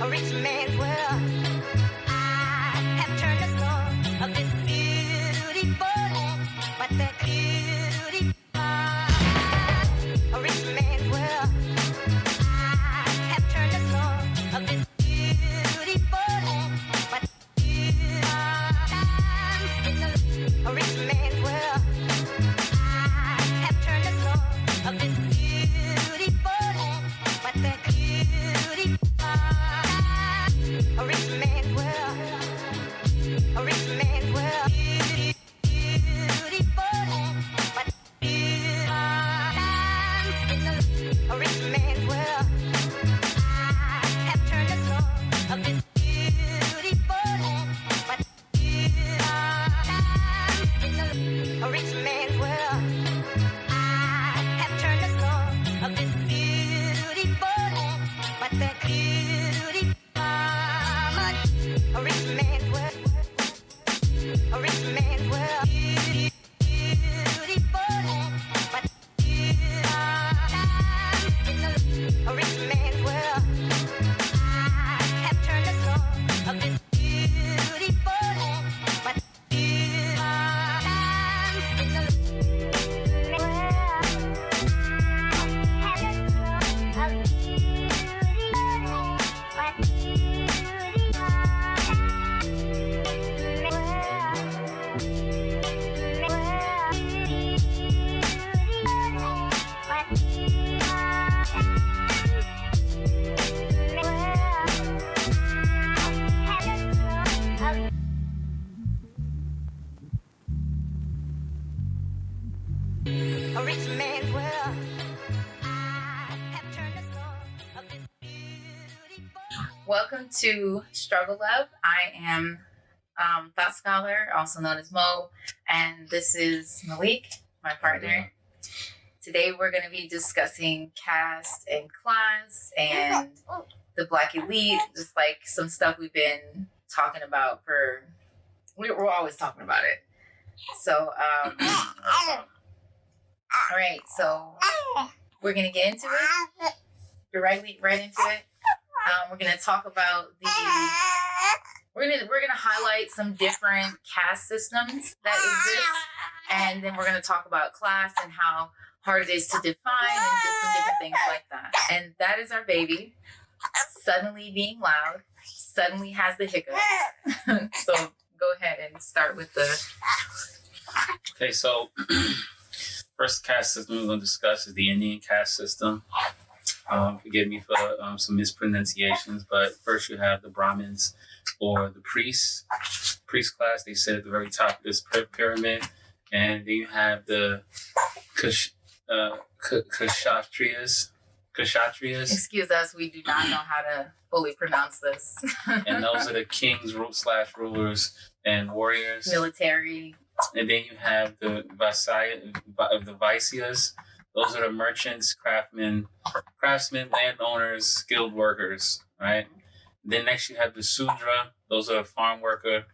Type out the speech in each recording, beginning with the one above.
a rich man's world. I have turned the soul of this beautiful land, but that beauty, a rich man's world. I have turned the soul of this beautiful land, but a rich man's world. I have turned the soul of this beautiful land, but that beauty, a rich man's world, a rich man's world, beautiful land, but a rich man's world. I have turned the soul of this beautiful land, but a rich man's world. I have turned the soul of this beautiful land, but that beauty, a rich man's world, a rich man's world, beautiful land, but a rich man's world. I have turned the soul of this beautiful land, but a rich man's world. I have turned the soul of this beautiful. Welcome to Struggle Love. I am Thought Scholar, also known as Mo, and this is Malik, my partner. Today we're going to be discussing caste and class and the Black elite, just like some stuff we've been talking about we're always talking about it. So, all right, so we're going to get into it. You're right into it. We're going to talk about we're going to highlight some different caste systems that exist, and then we're going to talk about class and how hard it is to define and just some different things like that. And that is our baby suddenly being loud, suddenly has the hiccups. So go ahead and start with the... Okay, so first caste system we're going to discuss is the Indian caste system. Forgive me for some mispronunciations, but first you have the Brahmins or the priests. Priest class, they sit at the very top of this pyramid. And then you have the Kshatriyas. Excuse us, we do not know how to fully pronounce this. And those are the kings / rulers and warriors. Military. And then you have the Vaisyas. Those are the merchants, craftsmen, landowners, skilled workers, right? Then next you have the Sudra. Those are farm workers,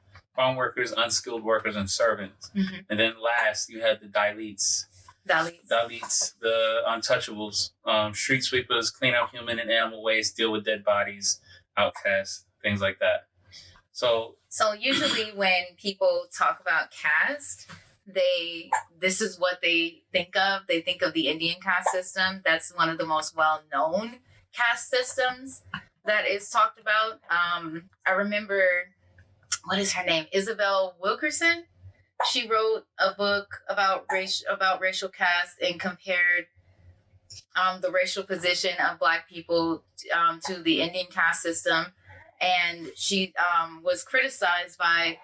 unskilled workers, and servants. Mm-hmm. And then last you have the Dalits, the untouchables, street sweepers, clean up human and animal waste, deal with dead bodies, outcasts, things like that. So usually when people talk about caste, this is what they think of. They think of the Indian caste system. That's one of the most well-known caste systems that is talked about. I remember, what is her name? Isabel Wilkerson. She wrote a book about racial caste and compared the racial position of Black people to the Indian caste system. And she was criticized by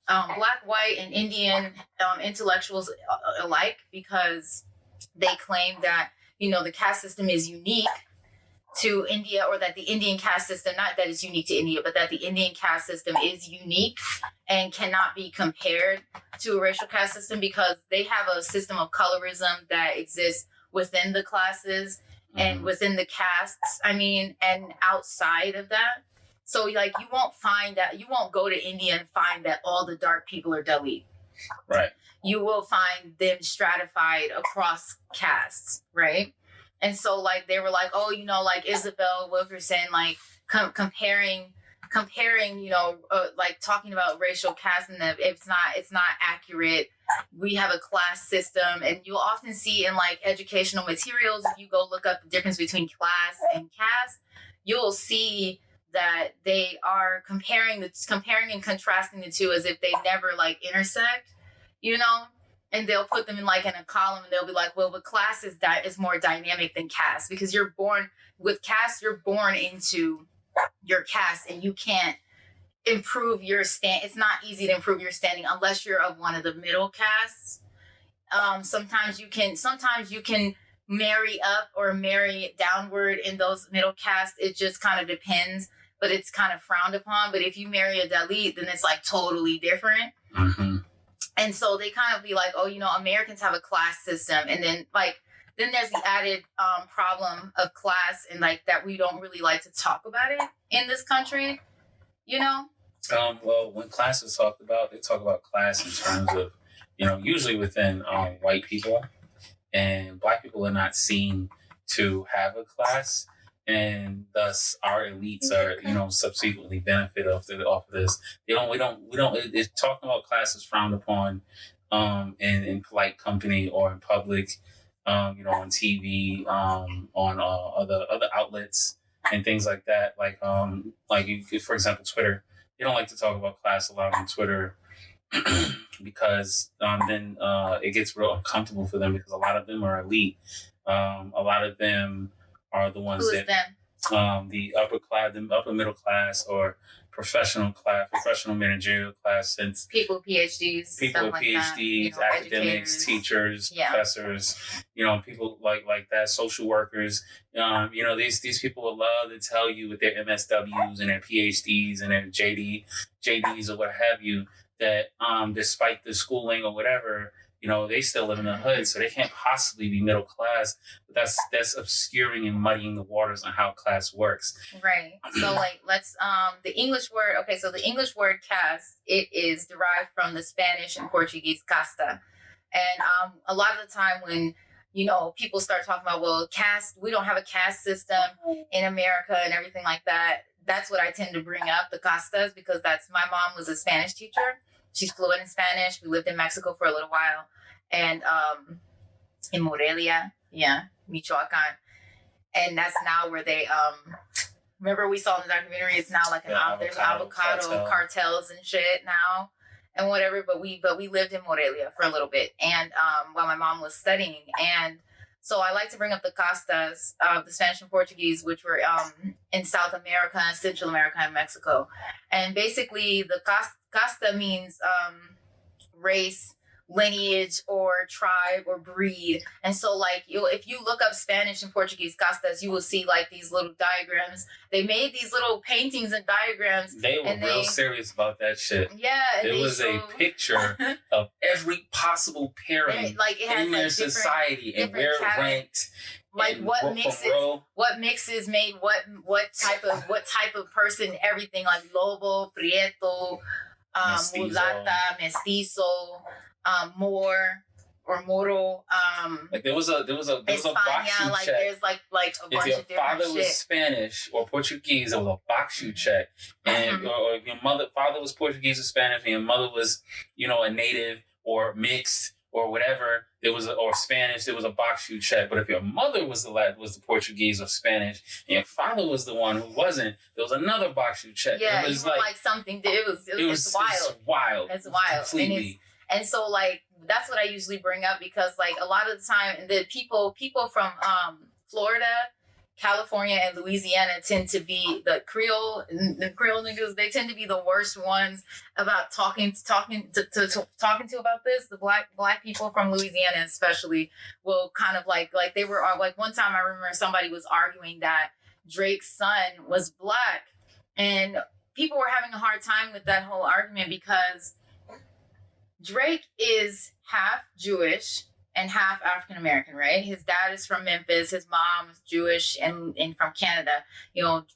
Black, white, and Indian intellectuals alike because they claim that, the caste system is unique to India, or that the Indian caste system, not that it's unique to India, but that the Indian caste system is unique and cannot be compared to a racial caste system because they have a system of colorism that exists within the classes and within the castes, and outside of that. So you won't go to India and find that all the dark people are Dalit. Right. You will find them stratified across castes, right? And so they were like, oh, Isabel Wilkerson, comparing, like talking about racial caste, and that it's not accurate. We have a class system, and you'll often see in like educational materials, if you go look up the difference between class and caste, you'll see that they are comparing and contrasting the two as if they never like intersect, and they'll put them in like in a column, and they'll be like, well, but class is more dynamic than caste, because you're born with caste, you're born into your caste, and you can't improve your it's not easy to improve your standing unless you're of one of the middle castes. Sometimes you can marry up or marry downward in those middle castes. It just kind of depends, but it's kind of frowned upon. But if you marry a Dalit, then it's like totally different. Mm-hmm. And so they kind of be like, oh, Americans have a class system, and then there's the added problem of class, and like that we don't really like to talk about it in this country. Well, when class is talked about, they talk about class in terms of, usually within white people, and Black people are not seen to have a class, and thus our elites are, subsequently benefit off of this. We don't. It's talking about class is frowned upon, in polite company or in public, on TV, on other outlets and things like that. Like you, for example, Twitter. They don't like to talk about class a lot on Twitter because then it gets real uncomfortable for them, because a lot of them are elite. A lot of them are the ones Who is them? The upper middle class, or professional managerial class, since people with PhDs, academics, teachers, professors, people like that, social workers. These people will love to tell you with their MSWs and their PhDs and their JDs or what have you, that despite the schooling or whatever, they still live in the hood, so they can't possibly be middle class. But that's obscuring and muddying the waters on how class works. Right. So let's the English word. Okay, so the English word caste, it is derived from the Spanish and Portuguese casta, and a lot of the time when people start talking about, well, caste, we don't have a caste system in America and everything like that. That's what I tend to bring up, the castas, because my mom was a Spanish teacher. She's fluent in Spanish. We lived in Mexico for a little while, and in Morelia, Michoacan, and that's now where they remember we saw in the documentary. It's now like there's avocado cartels and shit now, and whatever. But we lived in Morelia for a little bit, and while my mom was studying, and so I like to bring up the castas, the Spanish and Portuguese, which were in South America, Central America, and Mexico, and basically the casta means race, lineage, or tribe, or breed. And so if you look up Spanish and Portuguese castas, you will see like these little diagrams. They made these little paintings and diagrams. They were real serious about that shit. Yeah. There was a picture of every possible pairing in their society and where it ranked. Like what mixes made what type of person, everything, like lobo, prieto, mulata, mestizo, Moor or Moro. There was a box shoe like check. There's like a bunch of different shit. If your father was Spanish or Portuguese, there was a box shoe check. And or if your father was Portuguese or Spanish, and your mother was, a native or mixed or whatever, or Spanish, there was a box shoe check. But if your mother was the Portuguese or Spanish, and your father was the one who wasn't, there was another box shoe check. Yeah, it was like something. It was wild. It's wild. It's wild. Completely. And so that's what I usually bring up, because a lot of the time the people from Florida, California, and Louisiana tend to be the Creole niggas. They tend to be the worst ones about talking to about this. The black people from Louisiana especially will kind of like they were one time I remember somebody was arguing that Drake's son was black, and people were having a hard time with that whole argument because Drake is half Jewish and half African American, right? His dad is from Memphis, his mom is Jewish and from Canada,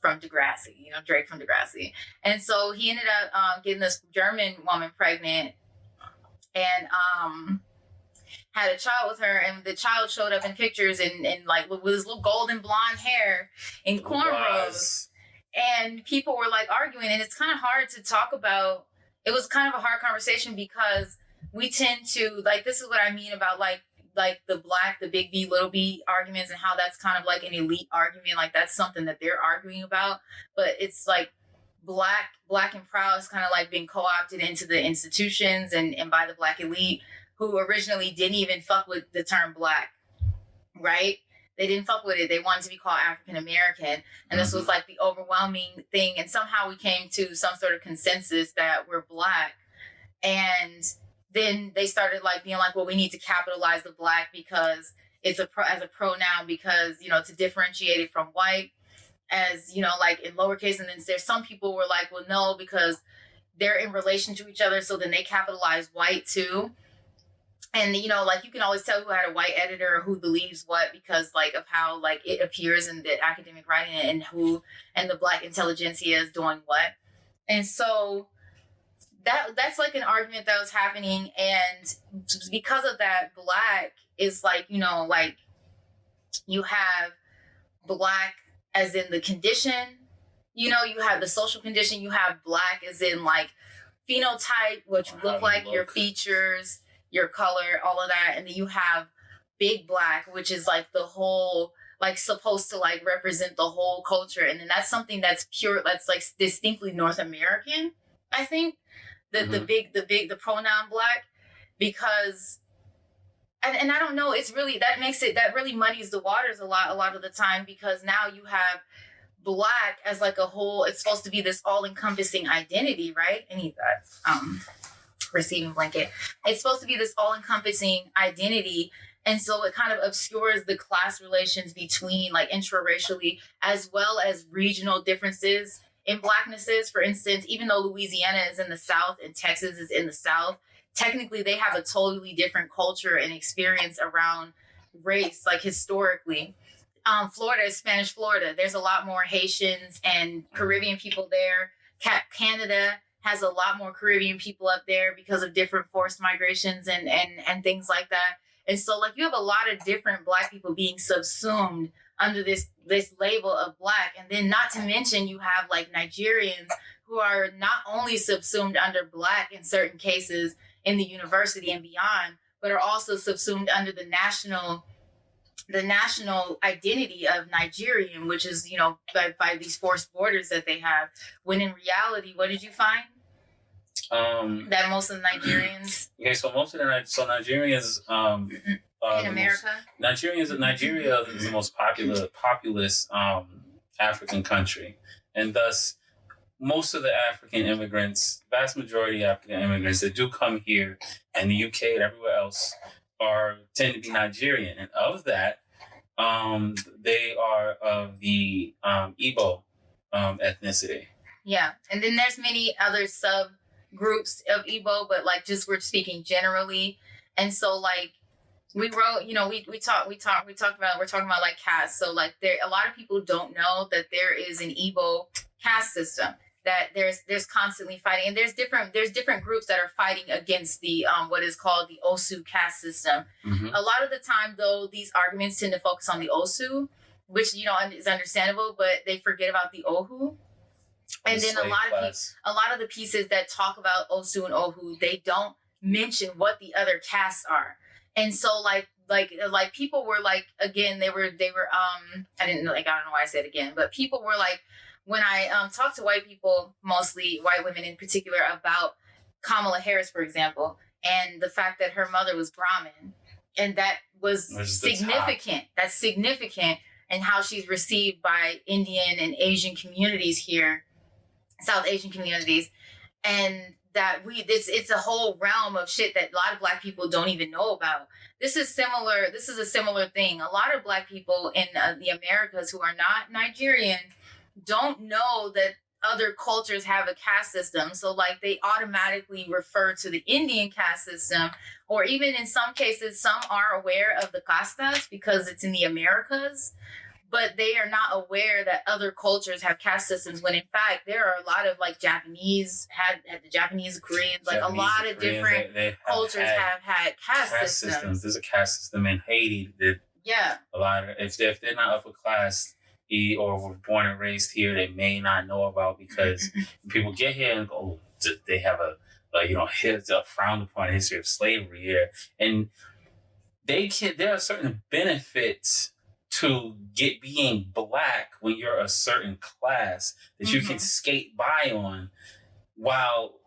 from Degrassi, Drake from Degrassi. And so he ended up getting this German woman pregnant and had a child with her, and the child showed up in pictures and with his little golden blonde hair and cornrows. and people were like arguing, and it's kind of hard to talk about. It was kind of a hard conversation because we tend to, like, this is what I mean about like the big B, little b arguments, and how that's kind of like an elite argument. Like, that's something that they're arguing about, but it's like black and proud is kind of like being co-opted into the institutions and by the black elite, who originally didn't even fuck with the term black, right? They didn't fuck with it. They wanted to be called African American. And this was like the overwhelming thing. And somehow we came to some sort of consensus that we're black. And then they started like being like, well, we need to capitalize the black because it's as a pronoun, because, you know, to differentiate it from white, as, you know, like in lowercase. And then there's some people were like, well, no, because they're in relation to each other. So then they capitalize white too. And, you know, like, you can always tell who had a white editor or who believes what, because like of how like it appears in the academic writing, and the black intelligentsia is doing what. And so that's like an argument that was happening. And because of that, black is like, you know, like, you have black as in the condition, you know, you have the social condition, you have black as in like phenotype, what you look like, your features, your color, all of that. And then you have big black, which is like the whole, like, supposed to like represent the whole culture. And then that's something that's pure, that's like distinctly North American, I think, the pronoun black, because, and I don't know, it's really, that really muddies the waters a lot of the time, because now you have black as like a whole, it's supposed to be this all-encompassing identity, right? I need that receiving blanket. It's supposed to be this all-encompassing identity. And so it kind of obscures the class relations between, like, intraracially, as well as regional differences in blacknesses. For instance, even though Louisiana is in the South and Texas is in the South, technically they have a totally different culture and experience around race, like historically. Florida is Spanish Florida. There's a lot more Haitians and Caribbean people there. Canada has a lot more Caribbean people up there because of different forced migrations and things like that. And so, like, you have a lot of different black people being subsumed under this label of black. And then, not to mention, you have like Nigerians who are not only subsumed under black in certain cases in the university and beyond, but are also subsumed under the national identity of Nigerian, which is, you know, by these forced borders that they have. When in reality, what did you find? That most of the Nigerians. Okay, so Nigerians. In America, Nigeria is the most populous African country, and thus most of the African immigrants, vast majority of African immigrants that do come here, and the UK and everywhere else, tend to be Nigerian, and of that, they are of the Igbo ethnicity. Yeah, and then there's many other subgroups of Igbo, but like, just we're speaking generally. And so, like, we wrote, you know, we're talking about like caste. So like, a lot of people don't know that there is an Igbo caste system, that there's constantly fighting, and there's different groups that are fighting against the what is called the Osu caste system. Mm-hmm. A lot of the time, though, these arguments tend to focus on the Osu, which, you know, is understandable, but they forget about the Ohu. And then a lot of the pieces that talk about Osu and Ohu, they don't mention what the other castes are. And so like people were like, again, they were I don't know why I said again, but people were like, when I talked to white people, mostly white women in particular, about Kamala Harris, for example, and the fact that her mother was Brahmin, and that was significant. That's significant, and how she's received by Indian and Asian communities here, South Asian communities, and that it's a whole realm of shit that a lot of black people don't even know about. This is a similar thing. A lot of black people in the Americas who are not Nigerian don't know that other cultures have a caste system. So like, they automatically refer to the Indian caste system, or even in some cases, some are aware of the castas because it's in the Americas, but they are not aware that other cultures have caste systems, when in fact there are a lot of like Japanese had the Japanese, Koreans, like Japanese, a lot of Koreans, different cultures have had caste systems. There's a caste system in Haiti that a lot of, if they're not upper class, or were born and raised here, they may not know about, because people get here and go, oh, they have a frowned upon history of slavery here, and there are certain benefits to being black when you're a certain class that you can skate by on, while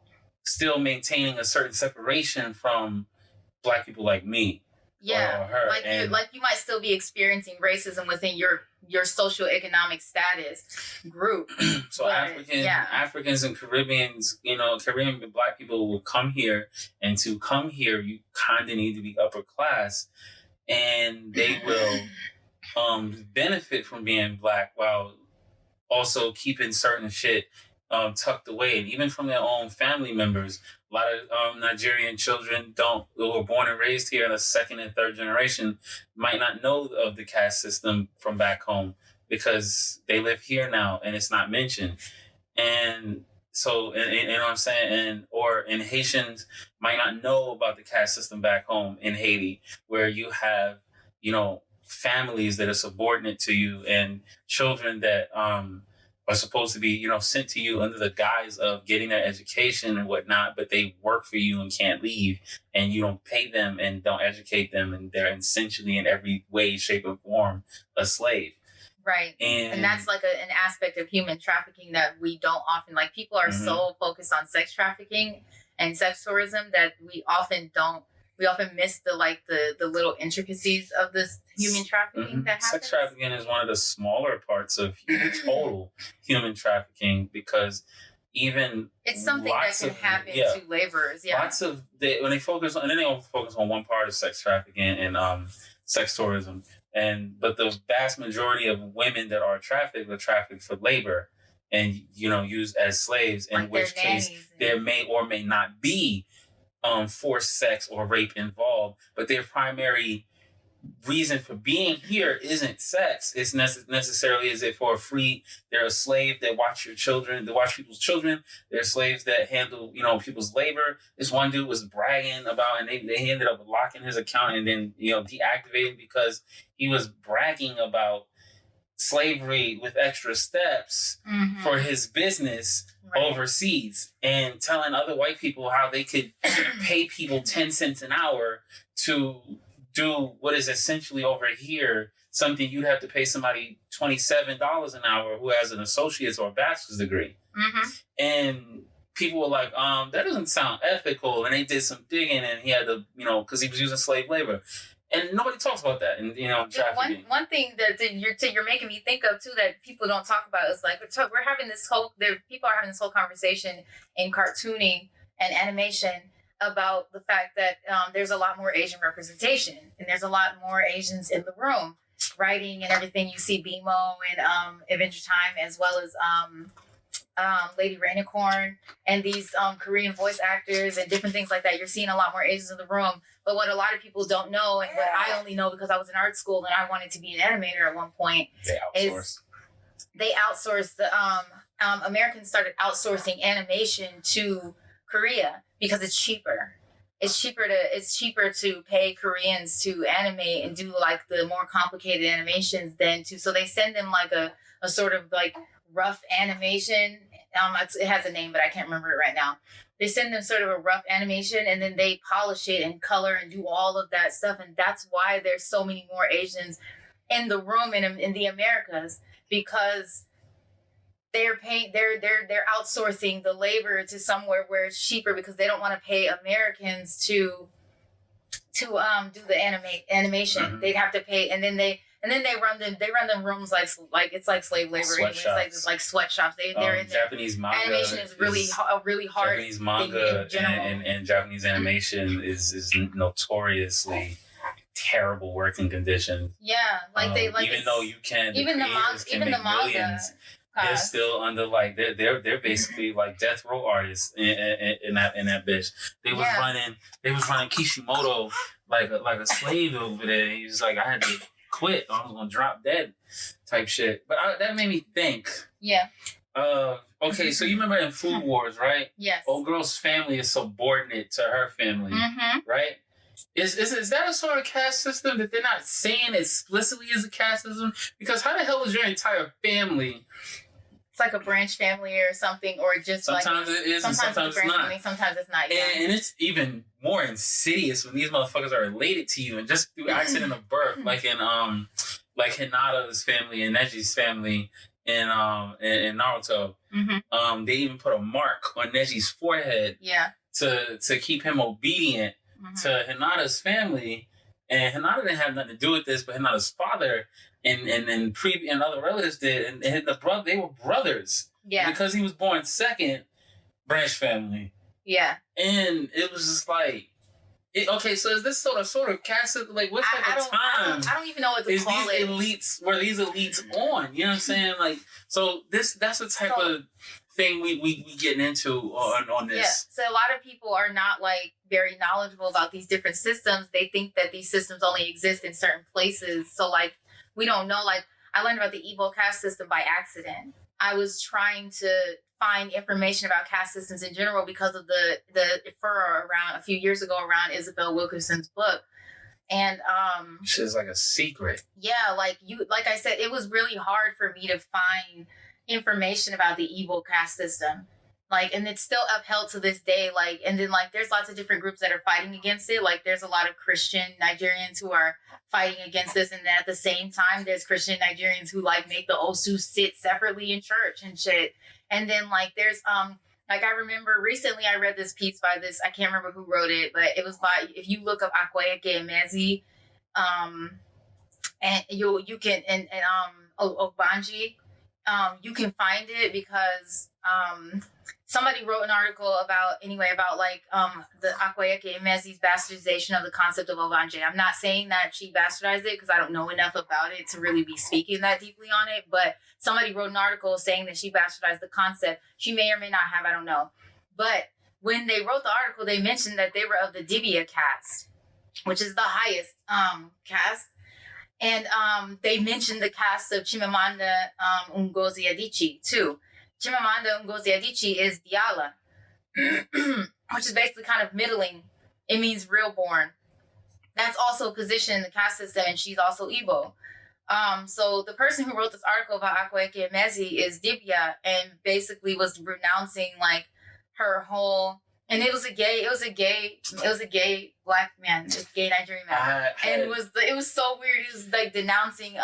still maintaining a certain separation from black people like me. Yeah, or her. You might still be experiencing racism within your socioeconomic status group. So Africans and Caribbeans, Caribbean black people will come here, and to come here, you kind of need to be upper class, and they will benefit from being black while also keeping certain shit tucked away, and even from their own family members. A lot of Nigerian children who were born and raised here in the second and third generation might not know of the caste system from back home, because they live here now and it's not mentioned. And so, and you know what I'm saying? And Haitians might not know about the caste system back home in Haiti, where you have, families that are subordinate to you, and children that are supposed to be, sent to you under the guise of getting their education and whatnot, but they work for you and can't leave, and you don't pay them and don't educate them, and they're essentially in every way, shape, or form a slave. Right. And that's like an aspect of human trafficking that we don't often, like, people are so focused on sex trafficking and sex tourism that we often miss the little intricacies of this human trafficking that happens. Sex trafficking is one of the smaller parts of total human trafficking, because even it's something that can happen to laborers. Yeah. Lots of they only focus on one part of sex trafficking and sex tourism, but the vast majority of women that are trafficked for labor and used as slaves, in which case there may or may not be forced sex or rape involved, but their primary reason for being here isn't sex. It's necessarily is it for a free. They're a slave that watch people's children. They're slaves that handle people's labor. This one dude was bragging about, and they ended up locking his account and then deactivating, because he was bragging about slavery with extra steps for his business overseas, and telling other white people how they could pay people 10 cents an hour to do what is essentially over here something you'd have to pay somebody $27 an hour who has an associate's or a bachelor's degree. And people were like, that doesn't sound ethical. And they did some digging, and he had to, because he was using slave labor. And nobody talks about that. And, trafficking. One thing that you're making me think of, too, that people don't talk about is, like, we're having people are having this whole conversation in cartooning and animation about the fact that there's a lot more Asian representation, and there's a lot more Asians in the room writing and everything. You see BMO and Adventure Time, as well as Lady Rainicorn and these Korean voice actors and different things like that. You're seeing a lot more Asians in the room. But what a lot of people don't know, and what I only know because I was in art school and I wanted to be an animator at one point, is they outsourced Americans started outsourcing animation to Korea because it's cheaper. It's cheaper to pay Koreans to animate and do like the more complicated animations so they send them like a sort of like rough animation. It has a name, but I can't remember it right now. They send them sort of a rough animation, and then they polish it and color and do all of that stuff. And that's why there's so many more Asians in the room in the Americas, because they're outsourcing the labor to somewhere where it's cheaper, because they don't want to pay Americans to do the animation. They'd have to pay, and then they run them rooms like it's like slave labor. It's like sweatshops. They're in there. Japanese manga animation is really hard. Japanese manga and Japanese animation is notoriously terrible working conditions. Yeah, even though you can even the manga. They're still under they're basically like death row artists in that bitch. They was running Kishimoto like a slave over there. He was like, I had to quit. I was gonna drop dead type shit. But that made me think. Yeah. Okay, so you remember in Food Wars, right? Yes. Old girl's family is subordinate to her family, right? Is that a sort of caste system that they're not saying explicitly is a caste system? Because how the hell is your entire family? It's like a branch family or something, or just sometimes it is, and sometimes it's not. Family, sometimes it's not. Yeah. And it's even more insidious when these motherfuckers are related to you, and just through accident of birth, like in like Hinata's family and Neji's family in Naruto. Mm-hmm. They even put a mark on Neji's forehead. Yeah. To keep him obedient to Hinata's family, and Hinata didn't have nothing to do with this, but Hinata's father and other relatives did, and they were brothers. Yeah. Because he was born second branch family. Yeah. And it was just like, okay, so is this sort of caste? Like, what type of time? I don't even know what to call it. Were these elites on? You know what I'm saying? Like, so that's the type of thing we getting into on this. Yeah. So a lot of people are not like very knowledgeable about these different systems. They think that these systems only exist in certain places. So like, we don't know. Like, I learned about the Igbo caste system by accident. I was trying to find information about caste systems in general because of the furor around a few years ago around Isabel Wilkerson's book. And shit's like a secret. Yeah, like I said, it was really hard for me to find information about the Igbo caste system. Like, and it's still upheld to this day. Like, and then like, there's lots of different groups that are fighting against it. Like, there's a lot of Christian Nigerians who are fighting against this. And then at the same time, there's Christian Nigerians who like make the Osu sit separately in church and shit. And then like, there's, like I remember recently I read this piece by this, I can't remember who wrote it, but it was by, if you look up Akwayeke Emezi, and you can, Obanji, you can find it because, somebody wrote an article about like the Akwayeke Emezi's bastardization of the concept of Obanje. I'm not saying that she bastardized it because I don't know enough about it to really be speaking that deeply on it, but somebody wrote an article saying that she bastardized the concept. She may or may not have, I don't know. But when they wrote the article, they mentioned that they were of the Dibia caste, which is the highest caste. And they mentioned the caste of Chimamanda Ngozi Adichie too. Chimamanda Ngozi Adichie is Diala, which is basically kind of middling. It means real born. That's also a position in the caste system, and she's also Igbo. So the person who wrote this article about Akwayeke Emezi is Dibia, and basically was renouncing like her whole. And it was a gay black man, a gay Nigerian man, and it was so weird. He was like denouncing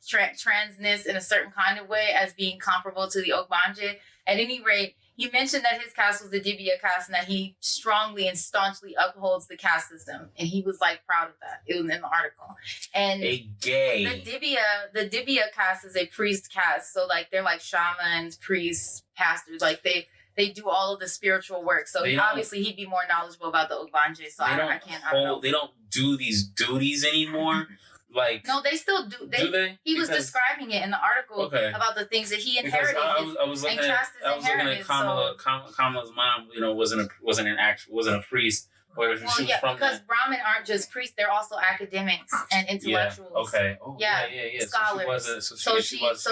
transness in a certain kind of way as being comparable to the Ogbanje. At any rate, he mentioned that his caste was the Dibia caste and that he strongly and staunchly upholds the caste system, and he was like proud of that. It was in the article. And the Dibia caste is a priest caste, so like they're like shamans, priests, pastors, like they do all of the spiritual work. So obviously he'd be more knowledgeable about the Ogbanje. So I don't know. They don't do these duties anymore. Like, no, they still do. Do they? He was describing it in the article about the things that he inherited. I was looking at Kamala's mom. You know, wasn't a priest. Because Brahmin aren't just priests; they're also academics and intellectuals. Yeah. Okay. Oh, yeah. Scholars. So she left,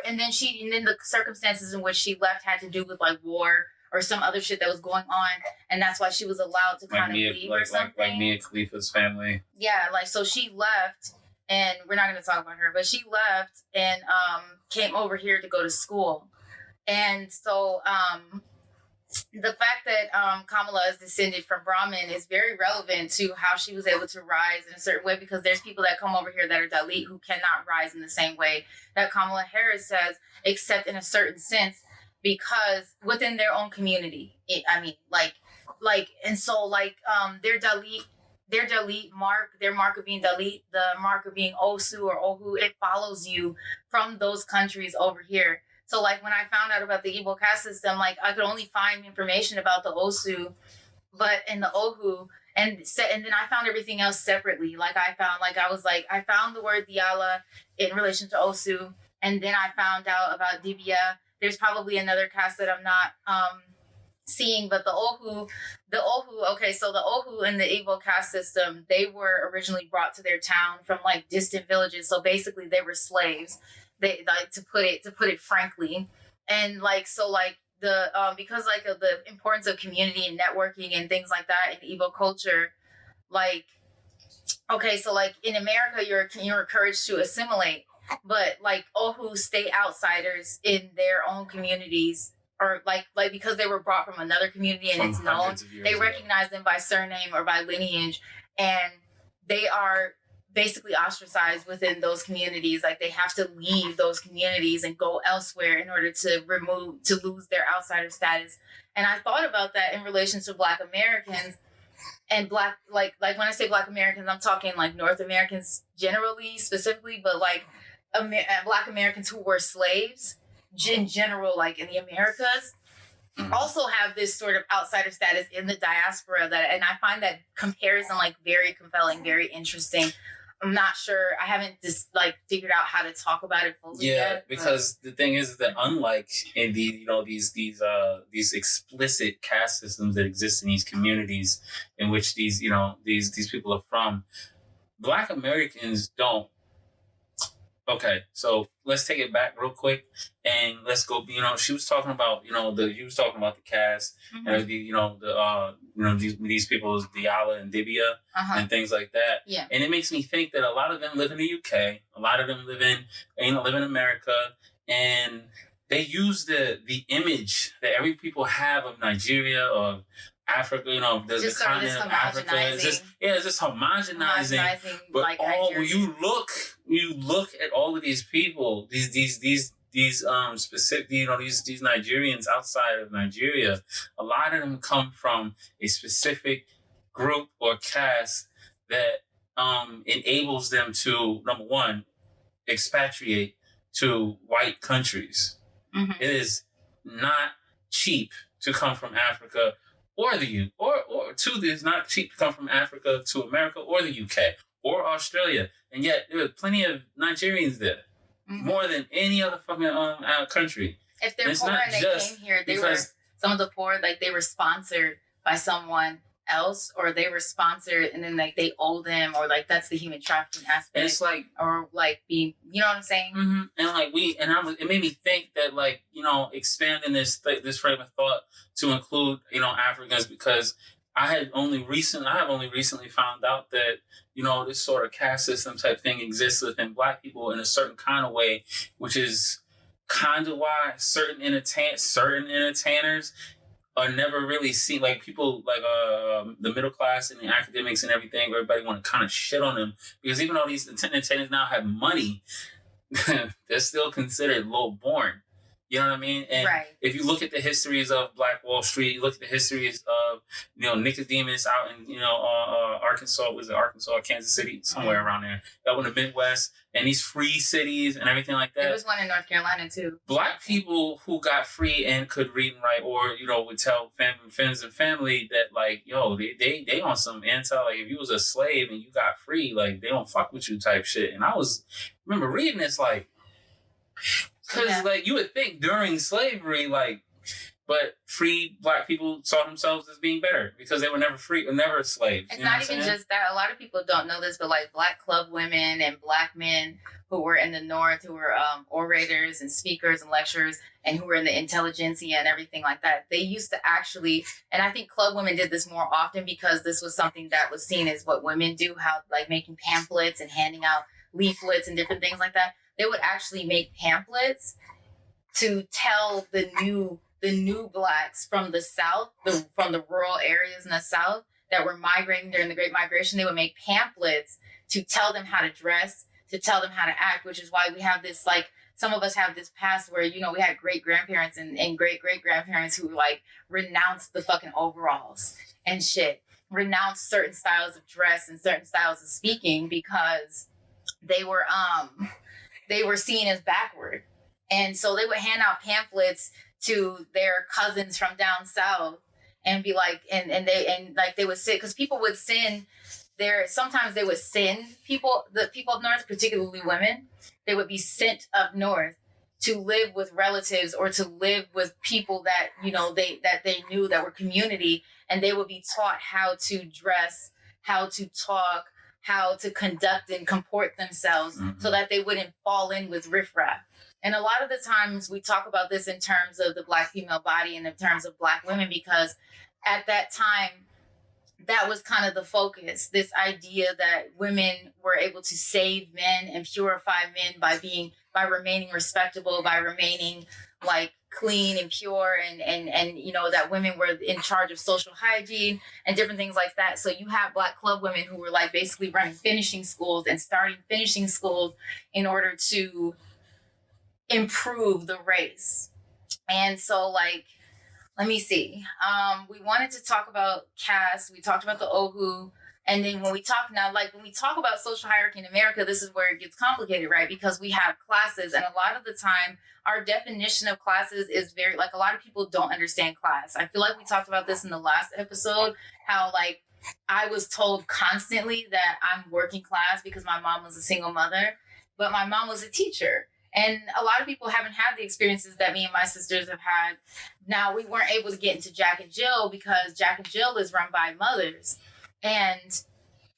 and then the circumstances in which she left had to do with like war or some other shit that was going on, and that's why she was allowed to kind of leave or something. Like Mia Khalifa's family. Yeah, like so she left, and we're not going to talk about her, but she left and came over here to go to school, and so the fact that Kamala is descended from Brahmin is very relevant to how she was able to rise in a certain way, because there's people that come over here that are Dalit who cannot rise in the same way that Kamala Harris has, except in a certain sense, because within their own community. Their Dalit mark, their mark of being Dalit, the mark of being Osu or Ohu, it follows you from those countries over here. So, like, when I found out about the Igbo caste system, like, I could only find information about the Osu, but in the Ohu, and then I found everything else separately. Like, I found the word Diala in relation to Osu, and then I found out about Dibia. There's probably another caste that I'm not seeing, but the Ohu, okay, so the Ohu in the Igbo caste system, they were originally brought to their town from, like, distant villages. So, basically, they were slaves. They like to put it frankly, and like so like the because like of the importance of community and networking and things like that in Igbo culture, like, okay, so like in America, you're encouraged to assimilate, but like Ohu stay outsiders in their own communities, or like because they were brought from another community and From it's known, hundreds of years they ago. recognize them by surname or by lineage, and they are basically ostracized within those communities. Like they have to leave those communities and go elsewhere in order to lose their outsider status. And I thought about that in relation to Black Americans. And Black, like when I say Black Americans, I'm talking like North Americans generally, specifically, but like Black Americans who were slaves in general, like in the Americas, also have this sort of outsider status in the diaspora. And I find that comparison like very compelling, very interesting. I'm not sure. I haven't just like figured out how to talk about it fully yet. Because the thing is that unlike in the these explicit caste systems that exist in these communities in which these people are from, Black Americans don't. Okay, so let's take it back real quick and let's go. She was talking about the caste and these people, Diala and Dibia and things like that. Yeah, and it makes me think that a lot of them live in the UK, a lot of them live in America, and they use the image that every people have of Nigeria or Africa, the continent of Africa. It's just homogenizing. But like when you look at all of these people, these specific, these Nigerians outside of Nigeria, a lot of them come from a specific group or caste that enables them to, number one, expatriate to white countries. Mm-hmm. It is not cheap to come from Africa or it's not cheap to come from Africa to America or the UK or Australia. And yet there are plenty of Nigerians there. Mm-hmm. More than any other fucking country. If they're poor and they came here, some of the poor, like they were sponsored by someone else, or they were sponsored and then like they owe them, or like that's the human trafficking aspect. And it's like, or like being, you know what I'm saying? Mm-hmm. And like it made me think that like, expanding this frame of thought to include, Africans, because I have only recently found out that, this sort of caste system type thing exists within Black people in a certain kind of way, which is kind of why certain entertainers are never really seen, like people like the middle class and the academics and everything. Everybody want to kind of shit on them because even though these entertainers now have money, they're still considered low born. You know what I mean? And if you look at the histories of Black Wall Street, you look at the histories of, Nicodemus out in, Arkansas, Kansas City, somewhere around there, out in the Midwest, and these free cities and everything like that. There was one in North Carolina too. Black people who got free and could read and write, or, would tell friends and family that like, they on some intel, like if you was a slave and you got free, like they don't fuck with you type shit. And I remember reading this like, because like you would think during slavery, like, but free Black people saw themselves as being better because they were never free or never slaves. It's not even just that. A lot of people don't know this, but like Black club women and Black men who were in the North, who were orators and speakers and lecturers, and who were in the intelligentsia and everything like that, they used to actually, and I think club women did this more often because this was something that was seen as what women do, how like making pamphlets and handing out leaflets and different things like that. They would actually make pamphlets to tell the new Blacks from the South, from the rural areas in the South that were migrating during the Great Migration. They would make pamphlets to tell them how to dress, to tell them how to act, which is why we have this, like, some of us have this past where, we had great-grandparents and great-great-grandparents who, like, renounced the fucking overalls and shit, renounced certain styles of dress and certain styles of speaking because they were seen as backward. And so they would hand out pamphlets to their cousins from down south and be like, and they would sit, because people would send sometimes they would send the people up north, particularly women, they would be sent up north to live with relatives or to live with people that, they knew that were community, and they would be taught how to dress, how to talk, how to conduct and comport themselves so that they wouldn't fall in with riffraff. And a lot of the times we talk about this in terms of the Black female body and in terms of Black women, because at that time, that was kind of the focus, this idea that women were able to save men and purify men by remaining respectable, by remaining like clean and pure, and you know, that women were in charge of social hygiene and different things like that. So you have Black club women who were like basically running finishing schools and starting finishing schools in order to improve the race. And so like, let me see. We wanted to talk about caste. We talked about the Ohu. And then when we talk about social hierarchy in America, this is where it gets complicated, right? Because we have classes, and a lot of the time our definition of classes is very, like, a lot of people don't understand class. I feel like we talked about this in the last episode, how like I was told constantly that I'm working class because my mom was a single mother, but my mom was a teacher. And a lot of people haven't had the experiences that me and my sisters have had. Now, we weren't able to get into Jack and Jill because Jack and Jill is run by mothers. And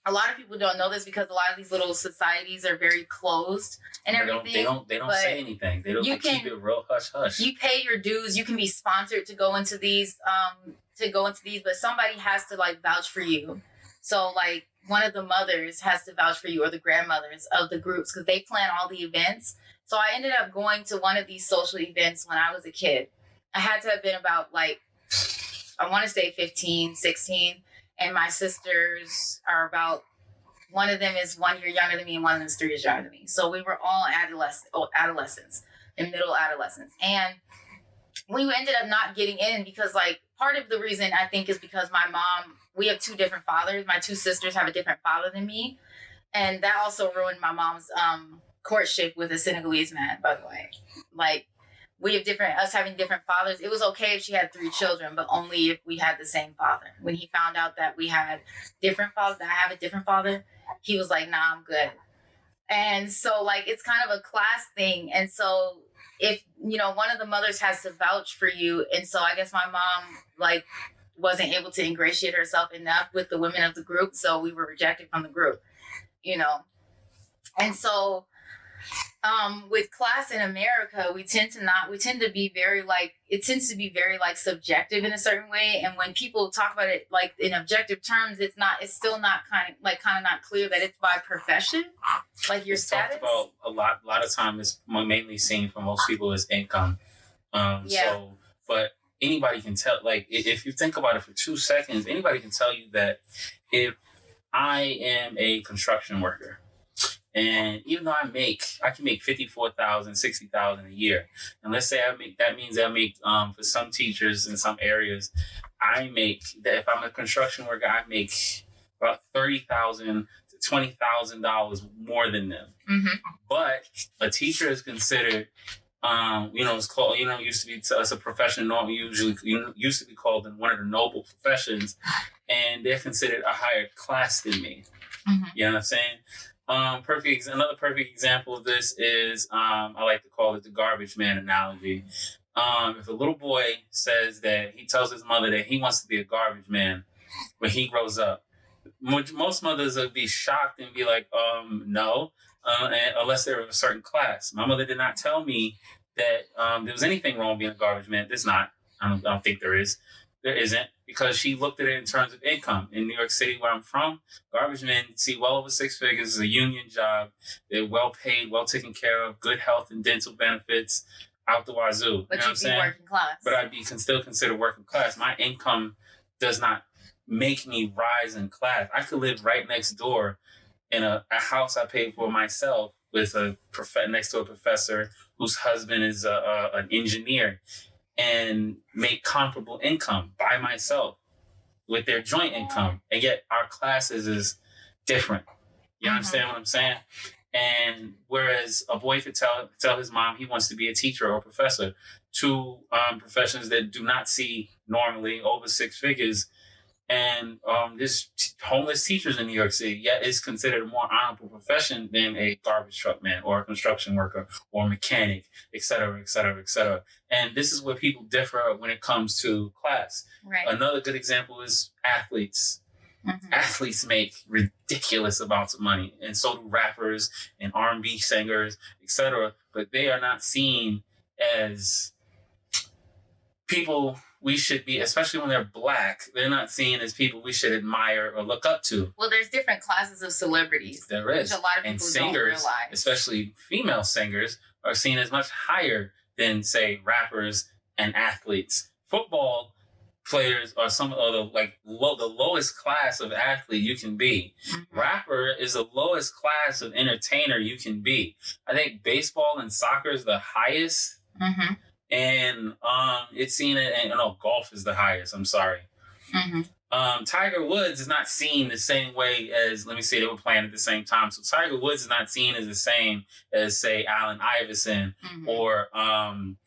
a lot of people don't know this because a lot of these little societies are very closed and everything. They don't say anything. They keep it real hush hush. You pay your dues. You can be sponsored to go into these, but somebody has to like vouch for you. So like one of the mothers has to vouch for you, or the grandmothers of the groups, because they plan all the events. So I ended up going to one of these social events when I was a kid. I had to have been about like, I want to say 15, 16. And my sisters are about, one of them is 1 year younger than me and one of them is 3 years younger than me. So we were all adolescents and middle adolescents. And we ended up not getting in because like part of the reason I think is because my mom, we have two different fathers. My two sisters have a different father than me. And that also ruined my mom's courtship with a Senegalese man, by the way. Like, we have us having different fathers. It was okay if she had 3 children, but only if we had the same father. When he found out that we had different fathers, that I have a different father, he was like, nah, I'm good. And so like, it's kind of a class thing. And so if, you know, one of the mothers has to vouch for you. And so I guess my mom like wasn't able to ingratiate herself enough with the women of the group. So we were rejected from the group, you know? And so with class in America, it tends to be very like subjective in a certain way. And when people talk about it like in objective terms, it's still not kind of not clear that it's by profession, like your status. Talked about a lot of time is mainly seen for most people as income. So, but anybody can tell, like, if you think about it for 2 seconds, anybody can tell you that if I am a construction worker, and even though I can make $54,000, $60,000 a year, and let's say that means I make for some teachers in some areas, if I'm a construction worker, I make about $30,000 to $20,000 more than them. Mm-hmm. But a teacher is considered, it's called, used to be as a profession normal, usually used to be called in one of the noble professions, and they're considered a higher class than me. Mm-hmm. You know what I'm saying? Another perfect example of this is, I like to call it the garbage man analogy. If a little boy says that he tells his mother that he wants to be a garbage man when he grows up, most mothers would be shocked and be like, no, unless they're of a certain class. My mother did not tell me that there was anything wrong with being a garbage man. There's not. I don't think there is. There isn't, because she looked at it in terms of income. In New York City, where I'm from, garbage men see well over 6 figures. It's a union job. They're well paid, well taken care of, good health and dental benefits out the wazoo. But you'd be working class. But I'd be still considered working class. My income does not make me rise in class. I could live right next door in a house I paid for myself with next to a professor whose husband is an engineer, and make comparable income by myself with their joint income. And yet our classes is different. You understand what I'm saying? And whereas a boy could tell his mom he wants to be a teacher or a professor, two professions that do not see normally over 6 figures, and there's homeless teachers in New York City, yet it's considered a more honorable profession than a garbage truck man or a construction worker or mechanic, et cetera, et cetera, et cetera. And this is where people differ when it comes to class. Right. Another good example is athletes. Mm-hmm. Athletes make ridiculous amounts of money, and so do rappers and R&B singers, et cetera. But they are not seen as people we should be, especially when they're black, they're not seen as people we should admire or look up to. Well, there's different classes of celebrities. There is. Which a lot of people and don't singers, realize. especially female singers, are seen as much higher than, say, rappers and athletes. Football players are some of the the lowest class of athlete you can be. Mm-hmm. Rapper is the lowest class of entertainer you can be. I think baseball and soccer is the highest. Mm-hmm. And it's seen golf is the highest. I'm sorry. Mm-hmm. Tiger Woods is not seen the same way as, let me see, they were playing at the same time. So Tiger Woods is not seen as the same as, say, Allen Iverson or Donovan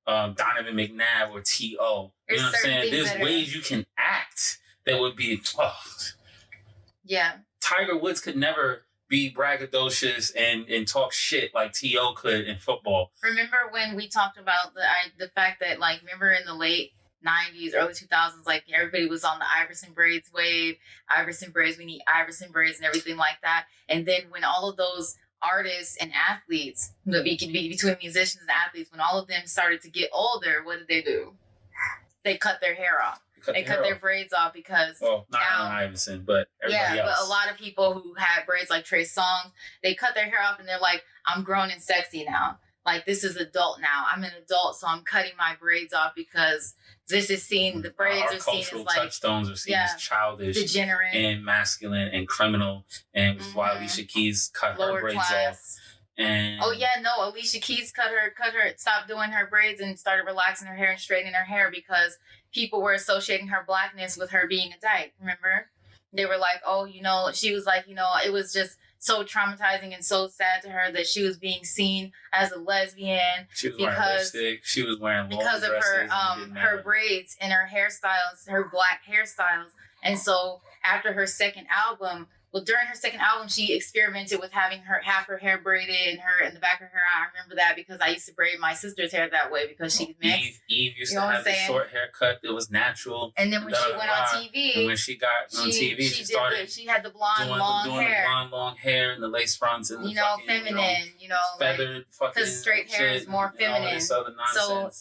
McNabb or T.O. You know what I'm saying? There's ways you can act that would be, yeah. Tiger Woods could never be braggadocious and talk shit like T.O. could in football. Remember when we talked about the fact that, like, remember in the late 90s, early 2000s, like, everybody was on the Iverson braids wave. Iverson braids, we need Iverson braids and everything like that. And then when all of those artists and athletes, between musicians and athletes, when all of them started to get older, what did they do? They cut their hair off. They cut their braids off because... Well, not Allen Iverson, but everybody else. But a lot of people who had braids like Trey Songz, they cut their hair off and they're like, I'm grown and sexy now. Like, this is adult now. I'm an adult, so I'm cutting my braids off because this is seen... The braids are seen as, like... touchstones are seen as childish, degenerate, and masculine, and criminal, and which is why Alicia Keys cut her braids off. And Alicia Keys stopped doing her braids and started relaxing her hair and straightening her hair because people were associating her blackness with her being a dyke. Remember? They were like, she was like, it was just so traumatizing and so sad to her that she was being seen as a lesbian. She was wearing lipstick. She was wearing long dresses because of her braids and her hairstyles, her black hairstyles. And so after her second album, during her second album, she experimented with having half her hair braided and the back of her eye. I remember that because I used to braid my sister's hair that way because she's mixed. Eve used to have the short haircut that was natural. And then when she went on TV, and when she got on TV, she had the blonde long hair and the lace fronts and the feminine, feathered fucking. Because straight hair is more feminine. So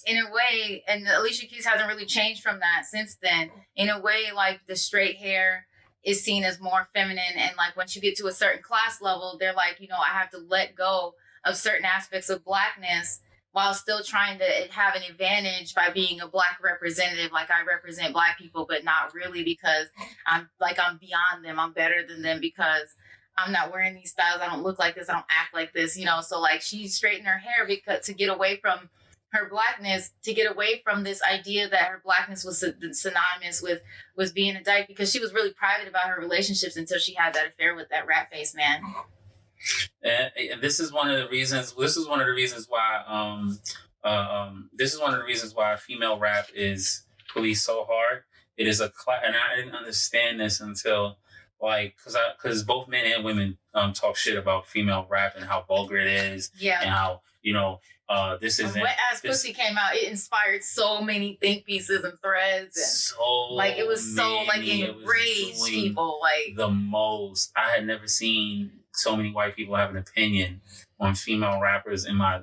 in a way, and Alicia Keys hasn't really changed from that since then. In a way, like the straight hair is seen as more feminine, and like once you get to a certain class level, they're like, I have to let go of certain aspects of blackness while still trying to have an advantage by being a black representative. Like, I represent black people, but not really, because I'm beyond them. I'm better than them because I'm not wearing these styles. I don't look like this. I don't act like this, So like, she straightened her hair because to get away from her blackness, to get away from this idea that her blackness was synonymous with being a dyke, because she was really private about her relationships until she had that affair with that rat-faced man. And this is one of the reasons. This is one of the reasons why female rap is policed so hard. It is and I didn't understand this until because both men and women talk shit about female rap and how vulgar it is, and how this isn't. Wet Ass Pussy came out. It inspired so many think pieces and threads. And it was enraged people. Like, the most. I had never seen so many white people have an opinion on female rappers in my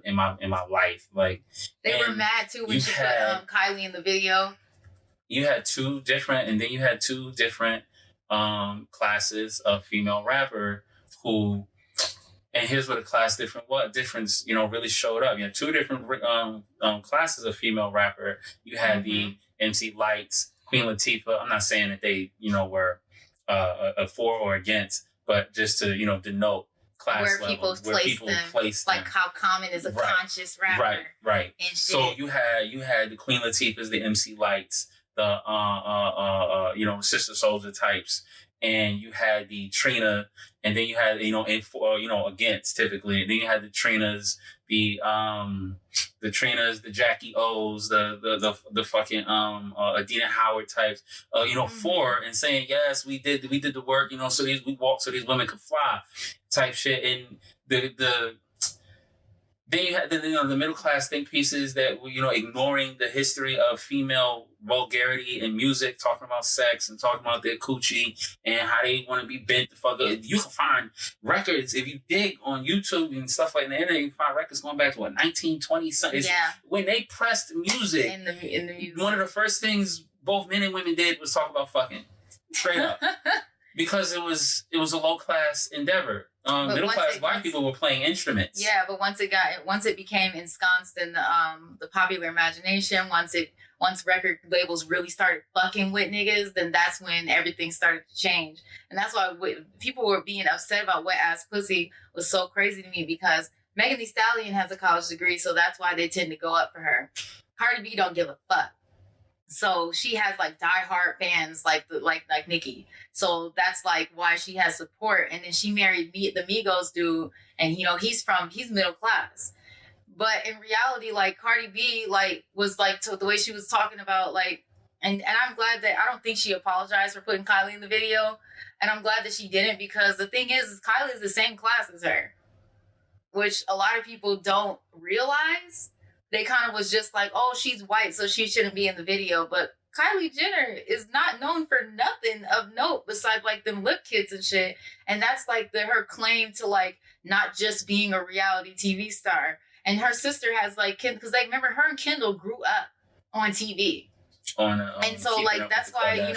life. Like, they were mad too when she put Kylie in the video. You had two different classes of female rapper who. And here's where the difference really showed up. You had two different classes of female rapper. You had the MC Lights, Queen Latifah. I'm not saying that they, were for or against, but just to, denote class where level. People place them. Like how Common is a conscious rapper. Right. And shit. So you had the Queen Latifahs, the MC Lights, the Sister Soldier types. And you had the Trina, and then you had against typically. And then you had the Trinas, the the Jackie O's, the fucking Adina Howard types. For and saying yes, we did the work. So we walked so these women could fly, type shit. And Then you had the middle class think pieces that were, ignoring the history of female vulgarity in music, talking about sex and talking about their coochie and how they want to be bent the fuck up. You can find records if you dig on YouTube and stuff like that. You can find records going back to 1920 something. Yeah. When they pressed music, in the music. One of the first things both men and women did was talk about fucking, straight up, because it was a low class endeavor. Middle class black people were playing instruments. Yeah, but once it became ensconced in the popular imagination, once record labels really started fucking with niggas, then that's when everything started to change. And that's why people were being upset about wet ass pussy was so crazy to me, because Megan Thee Stallion has a college degree, so that's why they tend to go up for her. Cardi B don't give a fuck. So she has like diehard fans like Nicki. So that's like why she has support. And then she married the Migos dude, and he's middle class. But in reality, like Cardi B was the way she was talking about and I'm glad that I don't think she apologized for putting Kylie in the video. And I'm glad that she didn't, because the thing is Kylie is the same class as her, which a lot of people don't realize. They kind of was just like, oh, she's white, so she shouldn't be in the video. But Kylie Jenner is not known for nothing of note besides like them lip kits and shit. And that's like her claim to like not just being a reality TV star. And her sister has like, because remember her and Kendall grew up on TV. And so like that's why I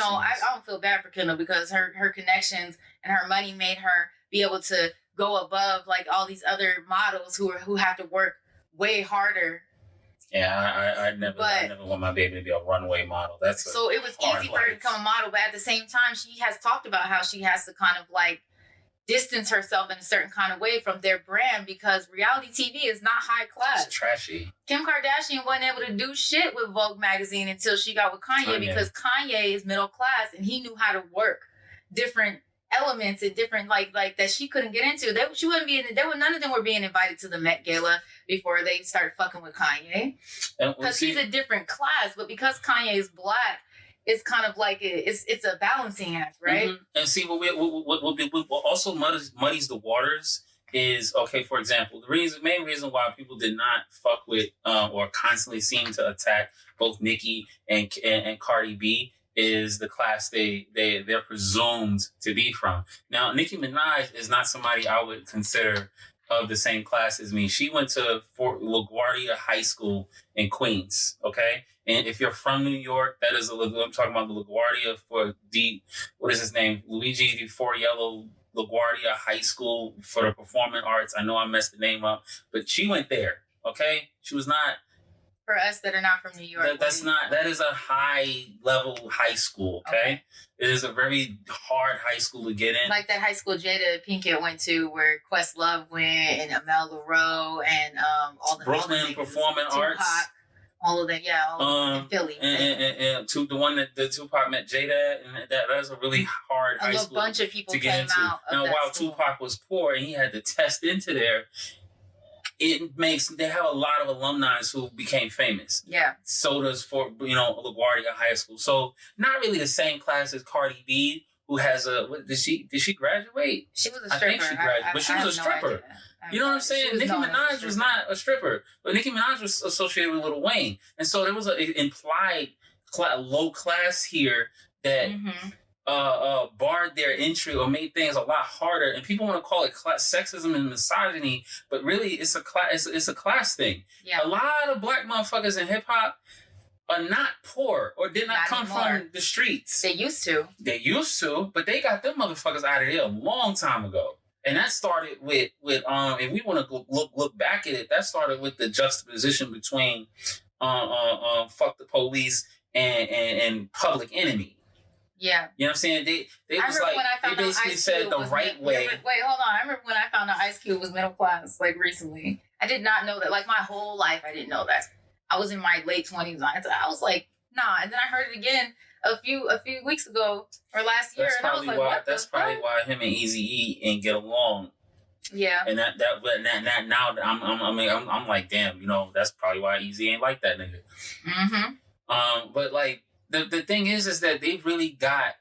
don't feel bad for Kendall, because her connections and her money made her be able to go above like all these other models who have to work way harder. Yeah, I never want my baby to be a runway model. So it was easy for her to become a model, but at the same time, she has talked about how she has to kind of like distance herself in a certain kind of way from their brand, because reality TV is not high class. It's trashy. Kim Kardashian wasn't able to do shit with Vogue magazine until she got with Kanye, because Kanye is middle class and he knew how to work different elements and different like that she couldn't get into. She wouldn't be in. None of them were being invited to the Met Gala before they started fucking with Kanye, because he's a different class. But because Kanye is black, it's kind of like it's a balancing act, right? Mm-hmm. And see, what also muddies the waters is, okay, for example, the main reason why people did not fuck with or constantly seem to attack both Nicki and Cardi B is the class they're presumed to be from. Now, Nicki Minaj is not somebody I would consider of the same class as me. She went to LaGuardia High School in Queens, okay? And if you're from New York, that is I'm talking about the LaGuardia what is his name? Luigi Di Foriello LaGuardia High School for the Performing Arts. I know I messed the name up, but she went there, okay? She was not... For us that are not from New York. That is a high level high school, okay? It is a very hard high school to get in. Like that high school Jada Pinkett went to, where Questlove went, and Amel Leroux, and all the Brooklyn Performing Arts. All of that, yeah, all in Philly. And to the one that the Tupac met Jada, and that is a really hard high school. A bunch of people to get into. Now, while Tupac was poor and he had to test into there, they have a lot of alumni who became famous. Yeah. So does LaGuardia High School. So not really the same class as Cardi B, who has did she graduate? She was a stripper. I think she graduated, but she was a stripper. You know what I'm saying? Nicki Minaj was not a stripper, but Nicki Minaj was associated with Lil Wayne, and so there was an implied low class here that. Mm-hmm. Barred their entry or made things a lot harder, and people want to call it sexism and misogyny, but really it's a class thing. Yeah. A lot of black motherfuckers in hip hop are not poor or did not come from the streets. They used to, but they got them motherfuckers out of here a long time ago. And that started with if we want to look back at it, that started with the juxtaposition between fuck the police and Public Enemy. Yeah. You know what I'm saying? They was like, they basically said the right way. Wait, hold on. I remember when I found out Ice Cube was middle class, like recently. I did not know that. Like my whole life, I didn't know that. I was in my late 20s. I was like, nah. And then I heard it again a few weeks ago or last year. And I was like, what? That's probably why him and Eazy-E ain't get along. Yeah. And that now I'm like, damn, that's probably why Eazy ain't like that nigga. Mm-hmm. But like, The thing is that they really got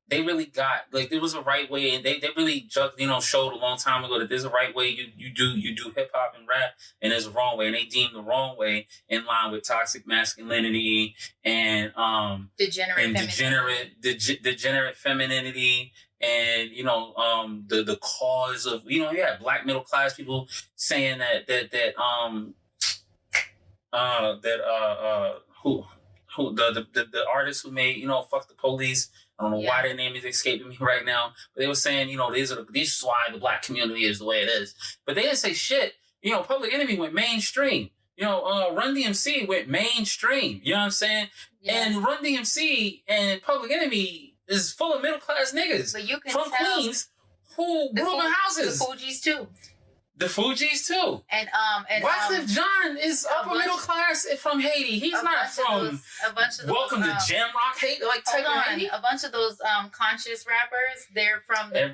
they really got, like, there was a right way, and they really just, showed a long time ago that there's a right way you do hip hop and rap, and there's a wrong way, and they deemed the wrong way in line with toxic masculinity and degenerate femininity. And the cause of black middle class people saying who the artist who made fuck the police. I don't know why their name is escaping me right now, but they were saying this is why the black community is the way it is. But they didn't say shit. Public Enemy went mainstream. Run DMC went mainstream. You know what I'm saying? Yeah. And Run DMC and Public Enemy is full of middle class niggas from Queens who grew up in houses. The Fugees too. The Fugees too. And Wyclef Jean is upper middle class from Haiti. He's not from Welcome to Jamrock Haiti, like type of Haiti. A bunch of those conscious rappers, they're from the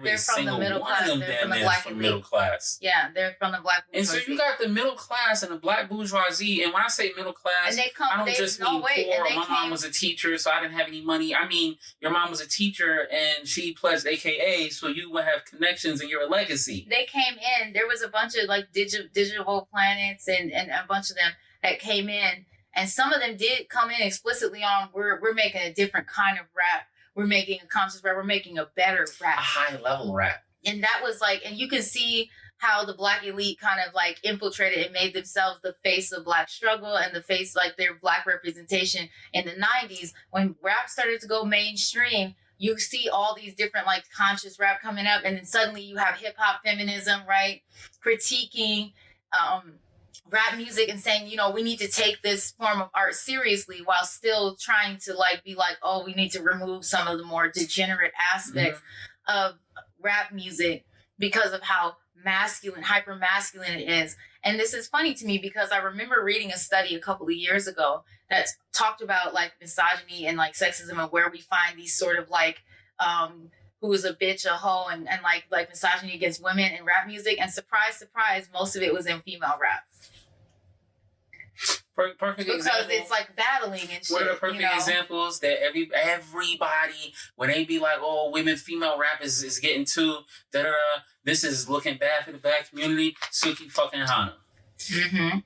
middle class. They're from the black elite. Middle class. Yeah, they're from the black bourgeoisie. And so you got the middle class and the black bourgeoisie. And when I say middle class, I don't just mean poor. My mom was a teacher, so I didn't have any money. I mean, your mom was a teacher and she pledged AKA, so you would have connections and you're a legacy. They came in. There was a bunch of like digital planets and a bunch of them that came in, and some of them did come in explicitly on we're making a different kind of rap, we're making a conscious rap, we're making a better rap, a high level rap. And that was like, and you can see how the black elite kind of like infiltrated and made themselves the face of black struggle and the face, like their black representation in the 90s when rap started to go mainstream. You see all these different like conscious rap coming up, and then suddenly you have hip hop feminism, right? Critiquing rap music and saying, we need to take this form of art seriously while still trying to like be like, oh, we need to remove some of the more degenerate aspects of rap music because of how masculine, hyper masculine it is. And this is funny to me because I remember reading a study a couple of years ago that talked about like misogyny and like sexism and where we find these sort of like who is a bitch, a hoe, and like misogyny against women in rap music. And surprise, surprise, most of it was in female rap. Perfect because example. It's like battling and shit. One of the perfect examples that everybody, when they be like, oh, female rap is getting too da-da-da, this is looking bad for the black community, Suki fucking Hana. Mm-hmm.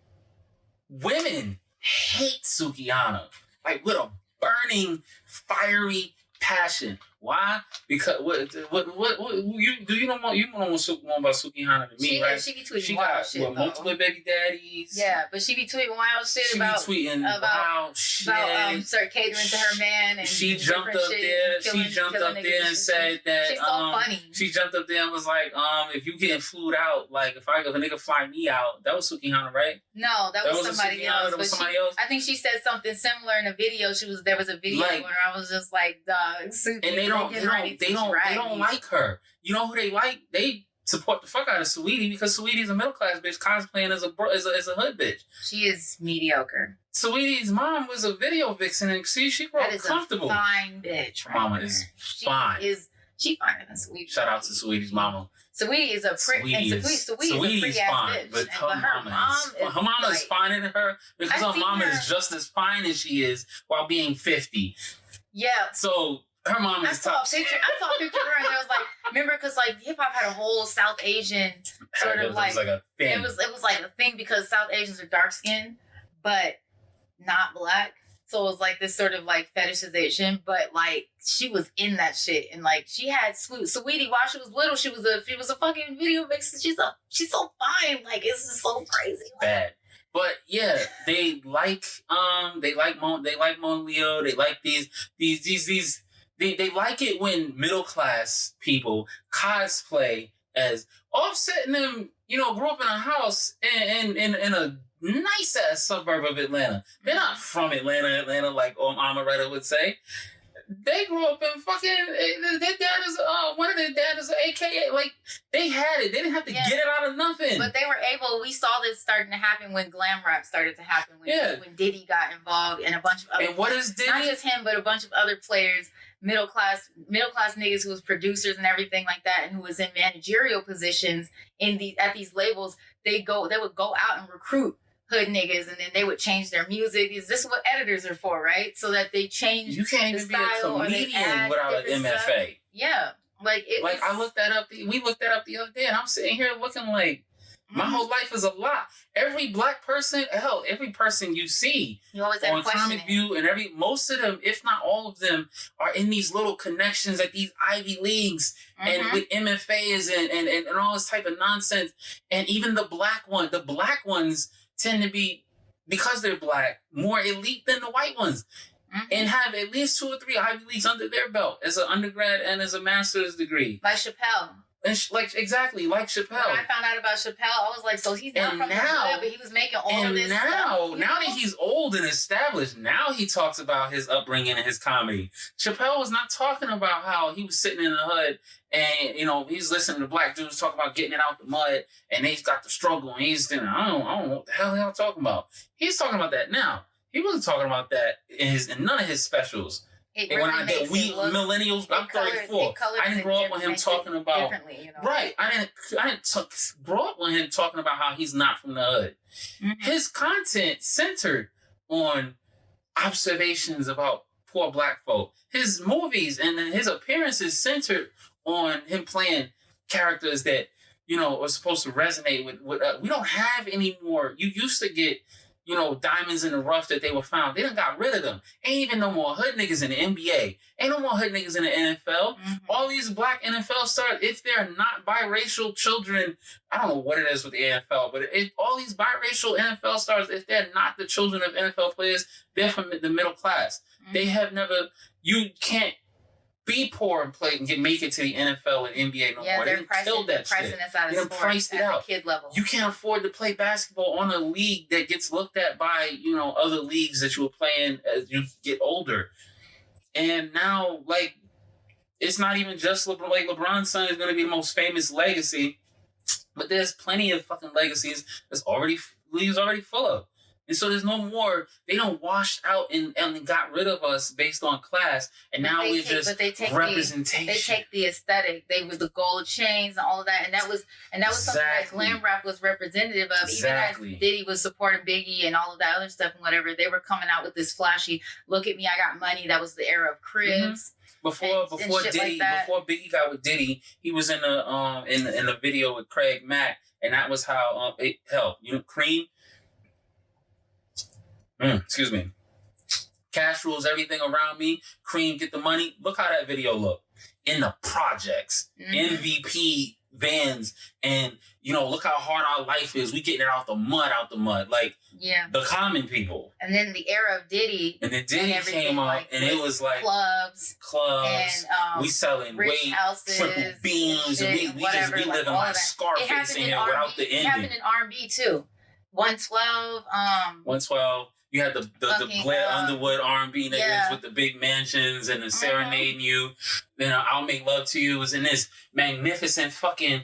Women hate Suki Hana, like with a burning, fiery passion. Why? Because you don't know about Suki Hana to me, right? She be tweeting she wild got, shit. Multiple baby daddies. Yeah, but she be tweeting wild shit about wild shit. Start catering to her man, and she jumped up there. She jumped up there and said that she's so funny. She jumped up there and was like, if you getting flued out, like if a nigga fly me out, that was Suki Hana, right? No, that was somebody else. That was somebody else. I think she said something similar in a video. There was a video where I was just like, dog, Suki. And they don't like her. You know who they like? They support the fuck out of Saweetie because Saweetie's a middle class bitch cosplaying as a hood bitch. She is mediocre. Saweetie's mom was a video vixen, and see, she grew up comfortable. That is a fine bitch. Right? Mama is fine. She finer than Saweetie. Shout out to Saweetie's mama. Saweetie is a pretty, and Saweetie's a pretty ass bitch. But her mama is finer than her because her mama is just as fine as she is while being 50. Yeah. So her mom is top. I saw a picture of her, and there was like, remember, because like hip hop had a whole South Asian sort of like, it was like a thing. It was like a thing because South Asians are dark skinned, but not black. So it was like this sort of like fetishization, but like she was in that shit, and like she had Saweetie while she was little. She was a fucking video vixen. She's so fine. Like it's just so crazy. Like, bad. But yeah, they like Mon Leo. They like these. They like it when middle class people cosplay as Offset and them. Grew up in a house in a nice ass suburb of Atlanta. They're not from Atlanta like Amaretta would say. They grew up in fucking. Their dad is one of their dad is an AKA. Like they had it. They didn't have to get it out of nothing. But they were able. We saw this starting to happen when glam rap started to happen. When Diddy got involved and a bunch of other. And what is Diddy? Not just him, but a bunch of other players. Middle class niggas who was producers and everything like that, and who was in managerial positions at these labels. They would go out and recruit hood niggas, and then they would change their music. Is this what editors are for, right? So that they change. You can't even be a comedian without an MFA. Stuff. Yeah, like I looked that up. We looked that up the other day, and I'm sitting here looking like my whole life is a lot. Every black person, hell, every person you see you always on Comic View, and most of them, if not all of them, are in these little connections at these Ivy Leagues and with MFAs and all this type of nonsense. And even the black ones tend to be, because they're black, more elite than the white ones. And have at least 2 or 3 Ivy Leagues under their belt as an undergrad and as a master's degree. Like Chappelle. And exactly, like Chappelle. When I found out about Chappelle, I was like, so he's not from the hood, but he was making all of this stuff. And now that he's old and established, now he talks about his upbringing and his comedy. Chappelle was not talking about how he was sitting in the hood and, he's listening to black dudes talk about getting it out the mud and they've got the struggle and he's thinking, I don't know what the hell y'all talking about. He's talking about that now. He wasn't talking about that in none of his specials. And when millennials, I'm 34. I didn't grow up with him talking about right. I didn't grow up with him talking about how he's not from the hood. His content centered on observations about poor black folk. His movies and then his appearances centered on him playing characters that are supposed to resonate with. We don't have any more. You used to get diamonds in the rough that they were found. They done got rid of them. Ain't even no more hood niggas in the NBA. Ain't no more hood niggas in the NFL. All these black NFL stars, if they're not biracial children, I don't know what it is with the NFL, but all these biracial NFL stars, if they're not the children of NFL players, they're from the middle class. They have never, you can't be poor and play and make it to the NFL and NBA no more. They killed that shit. They priced it out. Kid level. You can't afford to play basketball on a league that gets looked at by, other leagues that you were playing as you get older. And now, it's not even just LeBron's son is going to be the most famous legacy, but there's plenty of fucking legacies league's already full of. And so there's no more, they don't wash out and got rid of us based on class. And now we're just representation. They take the aesthetic. They with the gold chains and all of that. And that was something that glam rap was representative of. Exactly. Even as Diddy was supporting Biggie and all of that other stuff and whatever, they were coming out with this flashy, look at me, I got money. That was the era of Cribs. Before Biggie got with Diddy, he was in the video with Craig Mack, and that was how it helped. Cream. Excuse me. Cash rules everything around me. Cream, get the money. Look how that video looked. In the projects. MVP vans. And, look how hard our life is. We getting it out the mud. Like, the common people. And then the era of Diddy. And then Diddy came up, and it was like... Clubs. And, we selling triple beams. And we living like Scarface in here without the ending. It happened in R&B, too. 112. 112. You had the Blair Underwood R&B niggas with the big mansions and the serenading you. Then I'll Make Love to You was in this magnificent fucking...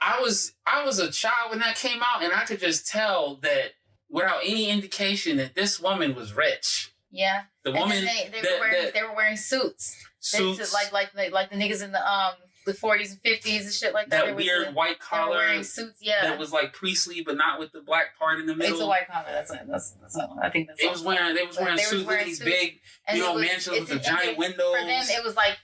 I was a child when that came out, and I could just tell that without any indication that this woman was rich. Yeah. The woman... They were wearing suits. Suits. Like the niggas in the 40s and 50s and shit like that. That weird white collar. They were wearing suits, that was like priestly, but not with the black part in the middle. It's a white collar. That's I think that's. They was wearing suits with these big, mansions with the giant windows. For them, it was like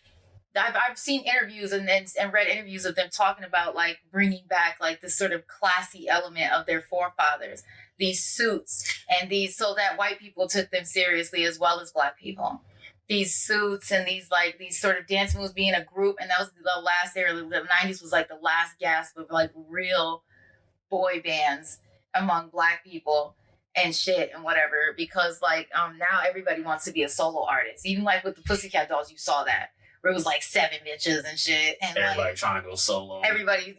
I've seen interviews and read interviews of them talking about like bringing back like this sort of classy element of their forefathers. These suits and so that white people took them seriously as well as black people. These suits and these sort of dance moves, being a group, and that was the last era. The 90s was like the last gasp of like real boy bands among black people and shit and whatever, because now everybody wants to be a solo artist. Even like with the Pussycat Dolls, you saw that where it was like 7 bitches and shit, and everybody trying to go solo. Everybody,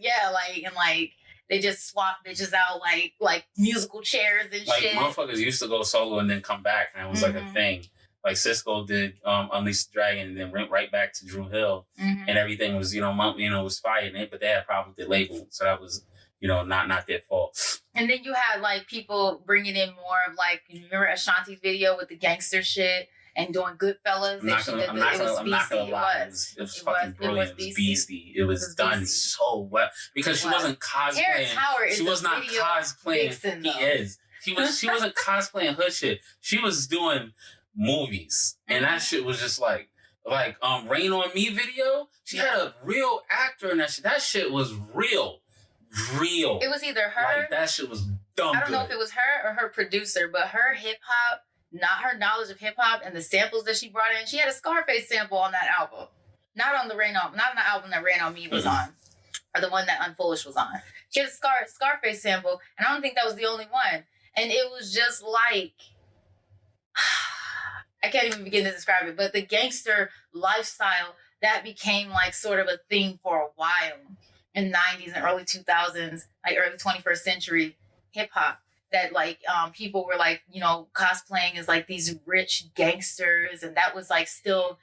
they just swap bitches out like musical chairs and shit. Motherfuckers used to go solo and then come back, and it was like a thing. Like Cisco did Unleash the Dragon and then went right back to Drew Hill, and everything was was fire, but they had problems with the label, so that was not their fault. And then you had like people bringing in more of like, you remember Ashanti's video with the gangster shit and doing Goodfellas. I'm not gonna lie. It was fucking brilliant. It was beastie. It was done beastie. so well because she wasn't cosplaying. Terrence Howard is she was not cosplaying. Vixen, he is. She wasn't cosplaying hood shit. She was doing movies, and that shit was just like Rain on Me video. She had a real actor in that shit. That shit was real. It was either her. Like that shit was dumb. I don't know if it was her or her producer, but her hip hop, not her knowledge of hip hop and the samples that she brought in. She had a Scarface sample on that album, not on the album that Rain on Me was on, or the one that Unfoolish was on. She had a Scarface sample, and I don't think that was the only one. And it was just like, I can't even begin to describe it, but the gangster lifestyle that became like sort of a thing for a while in the 90s and early 2000s, like early 21st century hip hop, that like people were like, you know, cosplaying as like these rich gangsters, and that was like still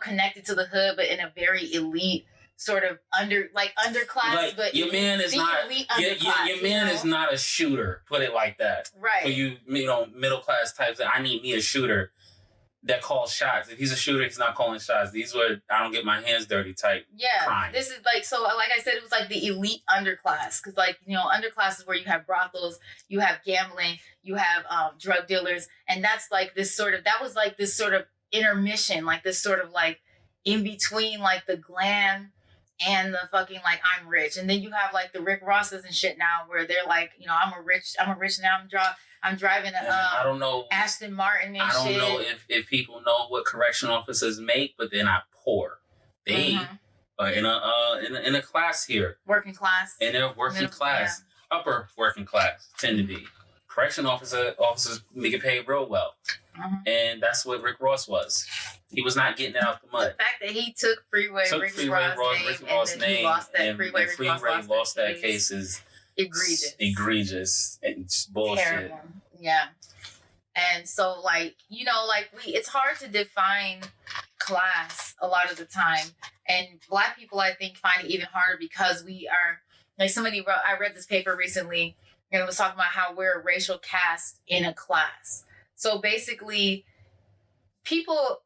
connected to the hood, but in a very elite sort of underclass. Like, but your man is not your man is not a shooter. Put it like that, right? For you know, middle class types. That I need me a shooter that calls shots. If he's a shooter, he's not calling shots. These were I don't get my hands dirty type. Yeah, crime. This is like, so like I said, it was like the elite underclass, because like, you know, underclass is where you have brothels, you have gambling, you have drug dealers, and that's like this sort of intermission, like this sort of like in between like the glam and the fucking like I'm rich. And then you have like the Rick Rosses and shit now, where they're like, you know, I'm a rich now, I'm driving I don't know Aston Martin and shit. I don't know if people know what correction officers make, but they're not poor. They are in a class here. Working class. And they're working class. Yeah. Upper working class tend to be. Correction officers make it paid real well. And that's what Rick Ross was. He was not getting it out the mud. The fact that he took Rick Ross' name, he lost that Freeway. Rick Ross lost that case is egregious and it's bullshit. Terrible. Yeah. And so like, you know, like it's hard to define class a lot of the time. And Black people, I think, find it even harder because we are, like I read this paper recently, and it was talking about how we're a racial caste in a class. So basically,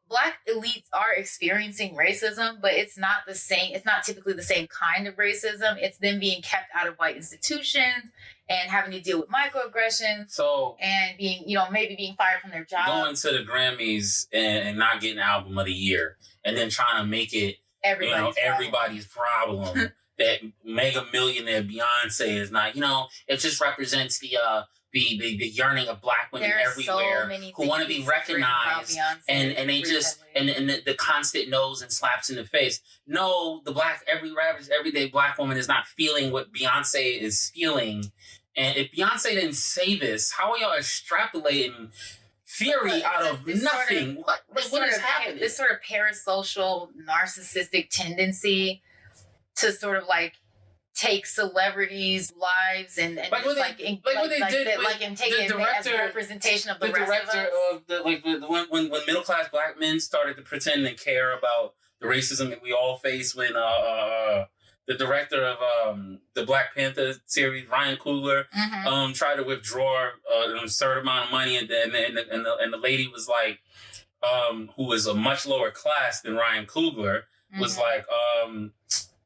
Black elites are experiencing racism, but it's not the same. It's not typically the same kind of racism. It's them being kept out of white institutions and having to deal with microaggressions. So, and being, you know, maybe being fired from their job. Going to the Grammys and not getting Album of the Year, and then trying to make it everybody's problem. That mega millionaire Beyonce is not, you know, it just represents the yearning of Black women everywhere who want to be recognized, and they just and the constant nose and slaps in the face. No, the everyday Black woman is not feeling what Beyonce is feeling. And if Beyonce didn't say this, how are y'all extrapolating theory out of nothing? What is happening? This sort of parasocial, narcissistic tendency to sort of like take celebrities' lives and taking it as a representation of the rest of us. When middle class Black men started to pretend and care about the racism that we all face, when the director of the Black Panther series, Ryan Coogler, tried to withdraw an absurd amount of money, and the lady was like, who was a much lower class than Ryan Coogler, was like,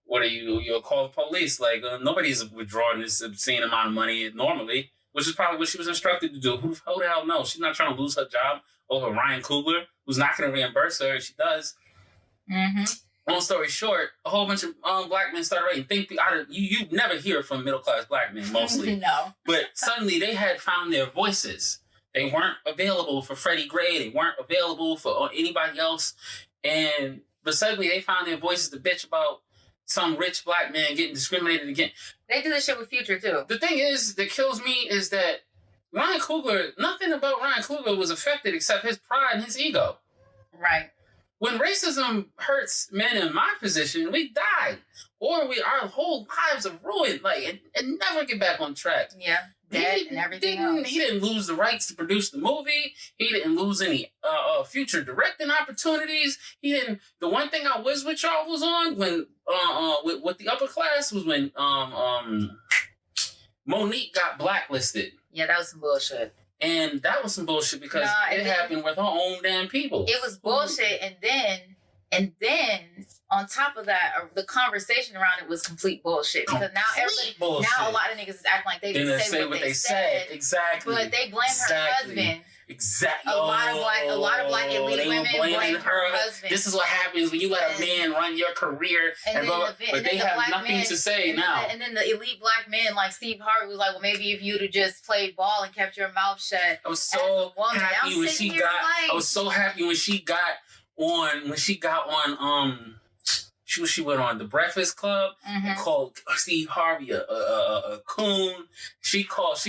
what are you'll call the police? Like, nobody's withdrawing this obscene amount of money normally, which is probably what she was instructed to do. Who the hell knows? She's not trying to lose her job over Ryan Coogler, who's not going to reimburse her if she does. Long story short, a whole bunch of Black men started writing. You never hear from middle class Black men mostly. No. But suddenly they had found their voices. They weren't available for Freddie Gray. They weren't available for anybody else. But suddenly they found their voices to bitch about some rich Black man getting discriminated against. They do this shit with Future too. The thing is, that kills me is that Ryan Coogler, nothing about Ryan Coogler was affected except his pride and his ego. Right. When racism hurts men in my position, we die. Or our whole lives are ruined, like, and never get back on track. Yeah. Dead and everything else. He didn't lose the rights to produce the movie. He didn't lose any future directing opportunities. He didn't. The one thing I was with y'all was on when with the upper class was when Monique got blacklisted. Yeah, that was some bullshit. And that was some bullshit because it happened with her own damn people. It was bullshit, and then on top of that, the conversation around it was complete bullshit. Because now a lot of niggas is acting like they didn't say what they said. Exactly. But they blame her husband. Exactly. A lot of black elite women blame her husband. This is what happens when you let a man run your career, but they have nothing to say now. And then the elite black men like Steve Harvey was like, well, maybe if you'd have just played ball and kept your mouth shut. I was so happy when she got. I was so happy when she got on. She went on The Breakfast Club and called Steve Harvey a coon. She told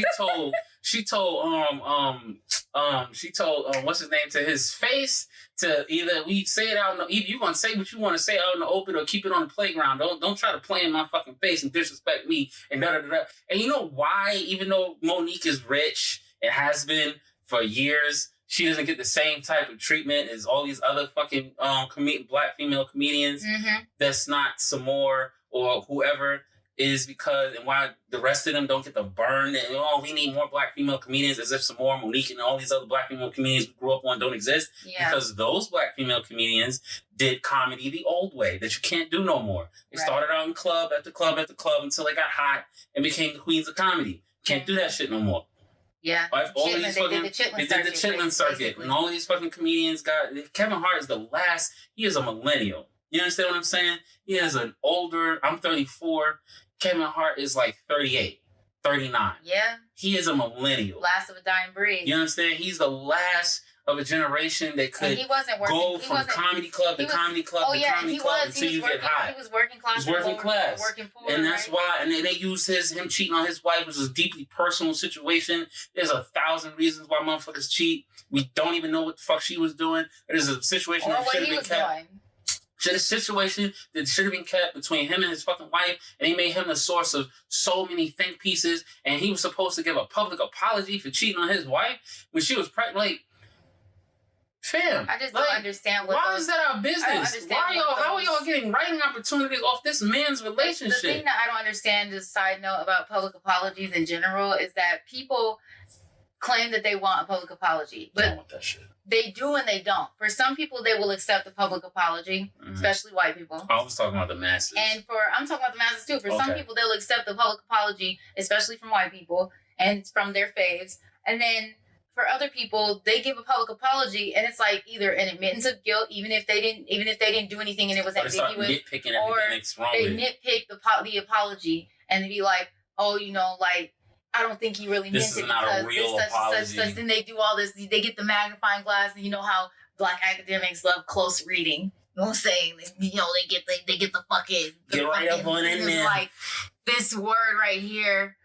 what's his name to his face to either we say it out either you gonna say what you want to say out in the open or keep it on the playground. Don't try to play in my fucking face and disrespect me and da da da. And you know why? Even though Monique is rich and has been for years, she doesn't get the same type of treatment as all these other fucking black female comedians. That's not Samore or whoever, is because, and why the rest of them don't get the burn and we need more black female comedians, as if Samore, Monique, and all these other black female comedians we grew up on don't exist. Because those black female comedians did comedy the old way that you can't do no more. They started out in club after club after club until they got hot and became the queens of comedy. Can't do that shit no more. Yeah, they did the Chitlin circuit, and all these fucking comedians Kevin Hart is the last. He is a millennial. You understand what I'm saying? He is an older. I'm 34. Kevin Hart is like 38, 39. Yeah, he is a millennial. Last of a dying breed. You understand? He's the last of a generation that could go from comedy club to comedy club to comedy club until you get high. He was working class. He was working class. Working poor, and that's why, and they used him cheating on his wife, which was a deeply personal situation. There's 1,000 reasons why motherfuckers cheat. We don't even know what the fuck she was doing. It is a situation that should have been kept. A situation that should have been kept between him and his fucking wife, and they made him the source of so many think pieces, and he was supposed to give a public apology for cheating on his wife when she was pregnant. Like, fam, I just don't understand why is that our business? How are y'all getting writing opportunities off this man's relationship? The thing that I don't understand, just side note about public apologies in general, is that people claim that they want a public apology, but want that shit. They do and they don't. For some people, they will accept the public apology, especially white people. I was talking about the masses. And I'm talking about the masses too. For some people, they'll accept the public apology, especially from white people and from their faves. And then for other people, they give a public apology, and it's like either an admittance of guilt, even if they didn't do anything and it was ambiguous, or they nitpick the apology and they be like, oh, like, I don't think he really meant it because this such. Then they do all this. They get the magnifying glass, and you know how black academics love close reading. You know what I'm saying? They get the fucking get right up on in there. Like this word right here,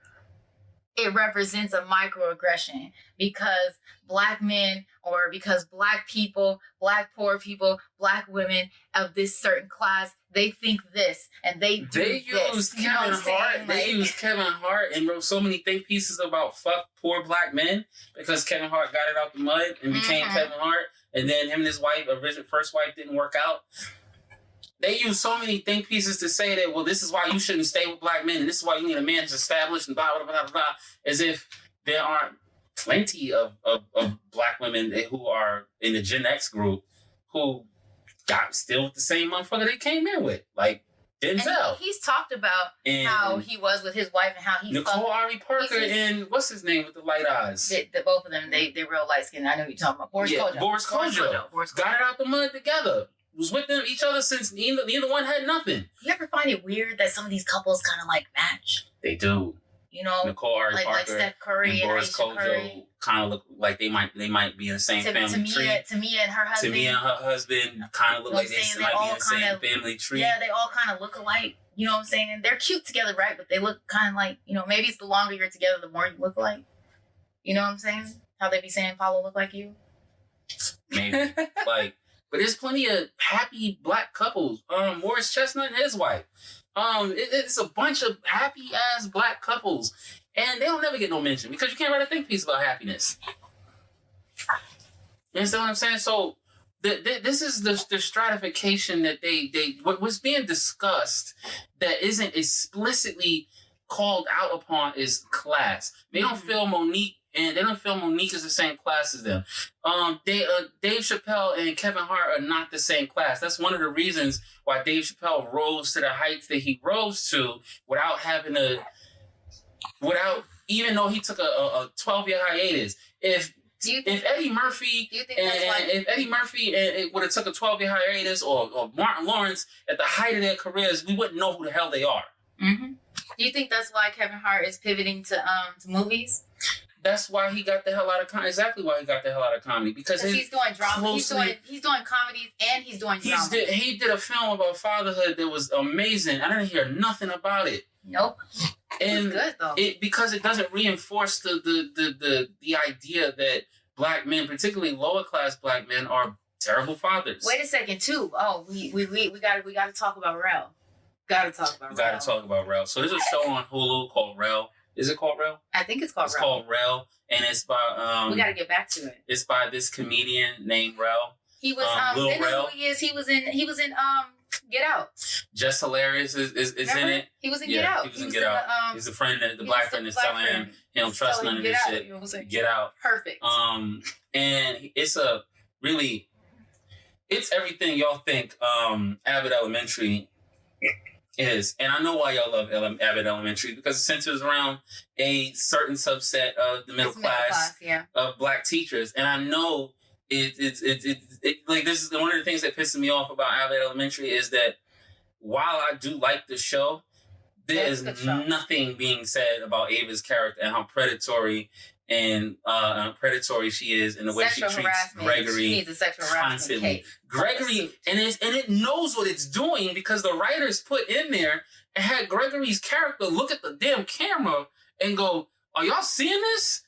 it represents a microaggression because black men or because black people, black poor people, black women of this certain class, they think this and they used Kevin Hart. They used Kevin Hart and wrote so many think pieces about fuck poor black men because Kevin Hart got it out the mud and became Kevin Hart, and then him and his wife, first wife, didn't work out. They use so many think pieces to say that, well, this is why you shouldn't stay with black men, and this is why you need a man that's established, and blah, blah, blah, blah, blah, as if there aren't plenty of black women who are in the Gen X group who got still with the same motherfucker they came in with, like Denzel. And he's talked about how he was with his wife and how he Nicole Ari Parker and what's his name with the light eyes? Both of them, they're real light skinned. I know you're talking about Boris Kojo. Got it out the mud together. Was with them each other since neither one had nothing. You ever find it weird that some of these couples kind of like match? They do. Nicole Ari Parker like Steph Curry and Boris Kojo kind of look like they might be in the same family tree. Tamia and her husband kind of look like they might be in the same family tree. Yeah, they all kind of look alike. You know what I'm saying? And they're cute together, right? But they look kind of like, maybe it's the longer you're together, the more you look alike. You know what I'm saying? How they be saying Paulo look like you? Maybe. But there's plenty of happy black couples. Morris Chestnut and his wife. It's a bunch of happy ass black couples, and they don't never get no mention because you can't write a think piece about happiness. You understand what I'm saying? So this is the stratification that what's being discussed that isn't explicitly called out upon is class. They don't feel Monique and they don't feel Monique is the same class as them. Dave Chappelle and Kevin Hart are not the same class. That's one of the reasons why Dave Chappelle rose to the heights that he rose to without even though he took a 12-year hiatus. If Eddie Murphy would have took a 12-year hiatus or Martin Lawrence at the height of their careers, we wouldn't know who the hell they are. Mm-hmm. Do you think that's why Kevin Hart is pivoting to movies? That's why he got the hell out of comedy. Exactly why he got the hell out of comedy. Because he's doing drama. He's doing comedies and he's doing drama. He did a film about fatherhood that was amazing. I didn't hear nothing about it. Nope. And it's good though. Because it doesn't reinforce the idea that black men, particularly lower class black men, are terrible fathers. Wait a second, too. Oh, we gotta talk about Rel. Gotta talk about Rel. So there's a show on Hulu called Rel. Is it called Rel? I think it's called Rel. It's called Rel, and it's by we gotta get back to it. It's by this comedian named Rel. He was Lil Rel. Who he is. He was in Get Out. Just Hilarious is in it. He was in Get Out. He was in Get Out. He's the friend that the black friend is telling him he don't trust none of this shit. Get Out. Perfect. And it's everything y'all think Abbott Elementary is. And I know why y'all love Abbott Elementary, because it centers around a certain subset of the middle class of black teachers. And I know it's like, this is one of the things that pisses me off about Abbott Elementary is that while I do like the show, there is nothing being said about Ava's character and how predatory she is in the way she treats Gregory. She needs a sexual constantly. Gregory, and it knows what it's doing, because the writers put in there and had Gregory's character look at the damn camera and go, "Are y'all seeing this?"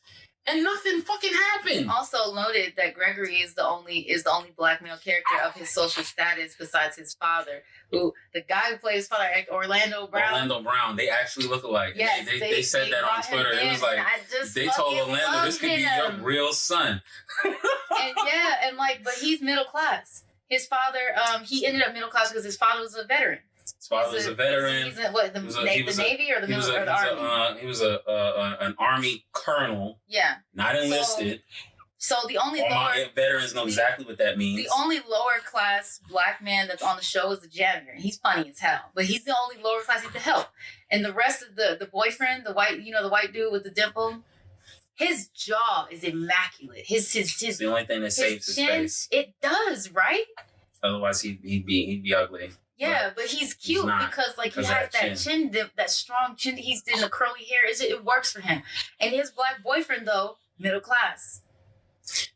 And nothing fucking happened. Also noted that Gregory is the only black male character of his social status besides his father, who the guy who plays father, Orlando Brown. They actually look alike. Yes, they said that on Twitter. It was like, they told Orlando, this could be your real son. But he's middle class. His father, he ended up middle class because his father was a veteran. His father was a veteran. He's in the Navy or the Army? He was an Army colonel. Yeah. Not enlisted. So the only veterans know exactly what that means. The only lower class black man that's on the show is the janitor. He's funny as hell, but he's the only lower class. He's the help, and the rest of the boyfriend, the white dude with the dimple, his jaw is immaculate. His the only thing that saves his face. It does, right? Otherwise, he'd be ugly. Yeah, but he's cute because he has that chin dip, that strong chin. He's in the curly hair. It works for him. And his black boyfriend, though, middle class.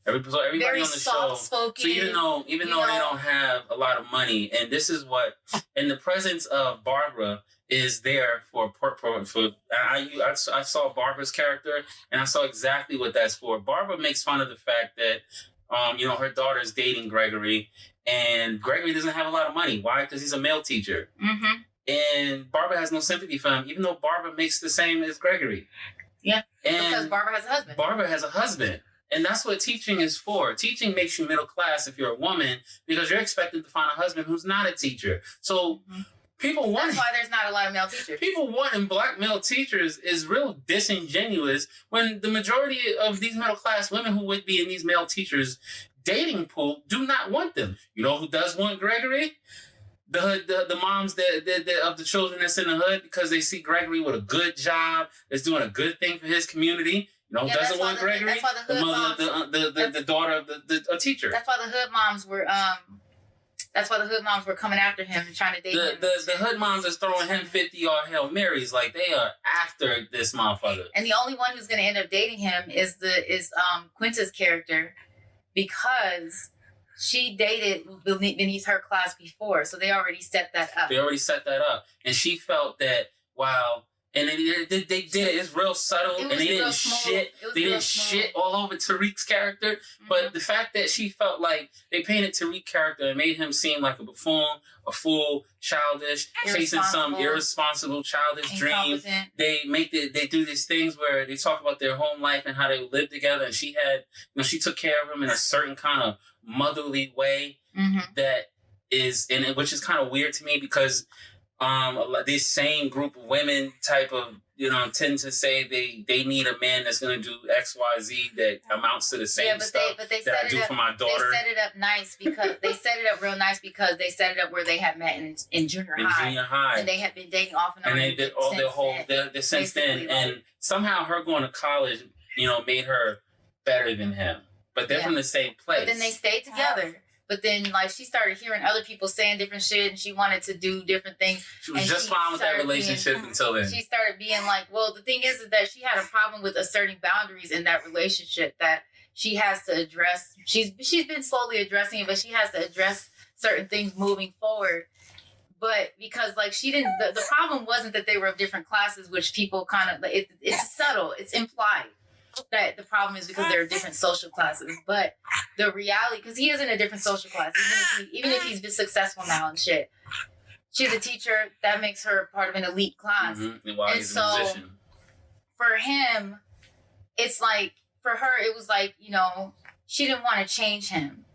Everybody very on the soft-spoken, show. So even though they don't have a lot of money, and this is what, and the presence of Barbara is there for I saw Barbara's character, and I saw exactly what that's for. Barbara makes fun of the fact that her daughter is dating Gregory. And Gregory doesn't have a lot of money. Why? Because he's a male teacher. Mm-hmm. And Barbara has no sympathy for him, even though Barbara makes the same as Gregory. Yeah, because Barbara has a husband. Barbara has a husband. And that's what teaching is for. Teaching makes you middle class if you're a woman, because you're expected to find a husband who's not a teacher. So that's why there's not a lot of male teachers. People wanting black male teachers is real disingenuous when the majority of these middle class women who would be in these male teachers' dating pool do not want them. You know who does want Gregory? The moms that of the children that's in the hood, because they see Gregory with a good job, that's doing a good thing for his community. You know who doesn't want Gregory? That's why the hood moms, the daughter of a teacher. That's why the hood moms were coming after him and trying to date him. The hood moms is throwing him 50-yard Hail Marys, like they are after this motherfucker. And the only one who's going to end up dating him is Quinta's character, because she dated beneath her class before, so they already set that up. And she felt that and they did it. It's real subtle, and they didn't shit. They didn't shit all over Tariq's character. Mm-hmm. But the fact that she felt like they painted Tariq's character and made him seem like a buffoon, a fool, childish, chasing some irresponsible, childish dream. They do these things where they talk about their home life and how they live together. And she took care of him in a certain kind of motherly way that is, which is kind of weird to me, because this same group of women type of, tend to say they need a man that's going to do X, Y, Z that amounts to the same stuff but they that set I it do up, for my daughter. They set it up nice because they set it up real nice because they set it up where they had met in junior high. And they had been dating off and on. And they did all their whole since then. And somehow her going to college, made her better than him. But they're from the same place. But then they stayed together. But then, she started hearing other people saying different shit, and she wanted to do different things. She was just fine with that relationship until then. She started being like, well, the thing is that she had a problem with asserting boundaries in that relationship that she has to address. She's been slowly addressing it, but she has to address certain things moving forward. But because, she didn't... The problem wasn't that they were of different classes, which people kind of... it's subtle. It's implied. That the problem is because there are different social classes, but the reality, because he is in a different social class, even if he's been successful now and shit. She's a teacher, that makes her part of an elite class. Mm-hmm. And while he's a musician. For him, it's for her, it was she didn't want to change him.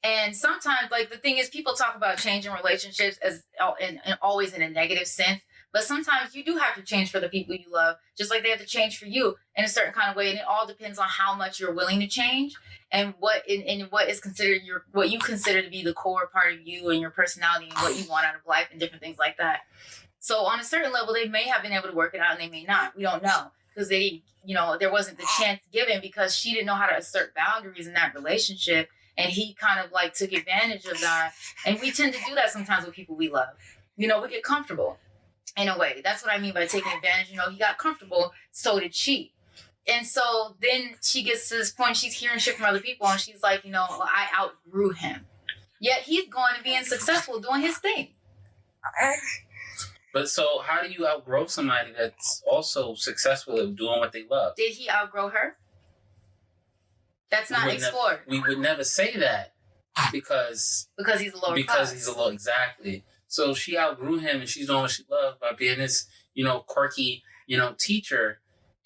And sometimes, the thing is, people talk about changing relationships as and always in a negative sense. But sometimes you do have to change for the people you love, just like they have to change for you in a certain kind of way. And it all depends on how much you're willing to change and what is considered what you consider to be the core part of you and your personality and what you want out of life and different things like that. So on a certain level, they may have been able to work it out and they may not. We don't know because there wasn't the chance given because she didn't know how to assert boundaries in that relationship. And he kind of took advantage of that. And we tend to do that sometimes with people we love. We get comfortable. In a way, that's what I mean by taking advantage. He got comfortable, so did she. And so then she gets to this point, she's hearing shit from other people, and she's like, I outgrew him. Yet he's going to being successful doing his thing. But so how do you outgrow somebody that's also successful at doing what they love? Did he outgrow her? That's not explored. We would never say that because he's a lower class. Exactly. So she outgrew him and she's doing what she loves by being this, quirky, teacher.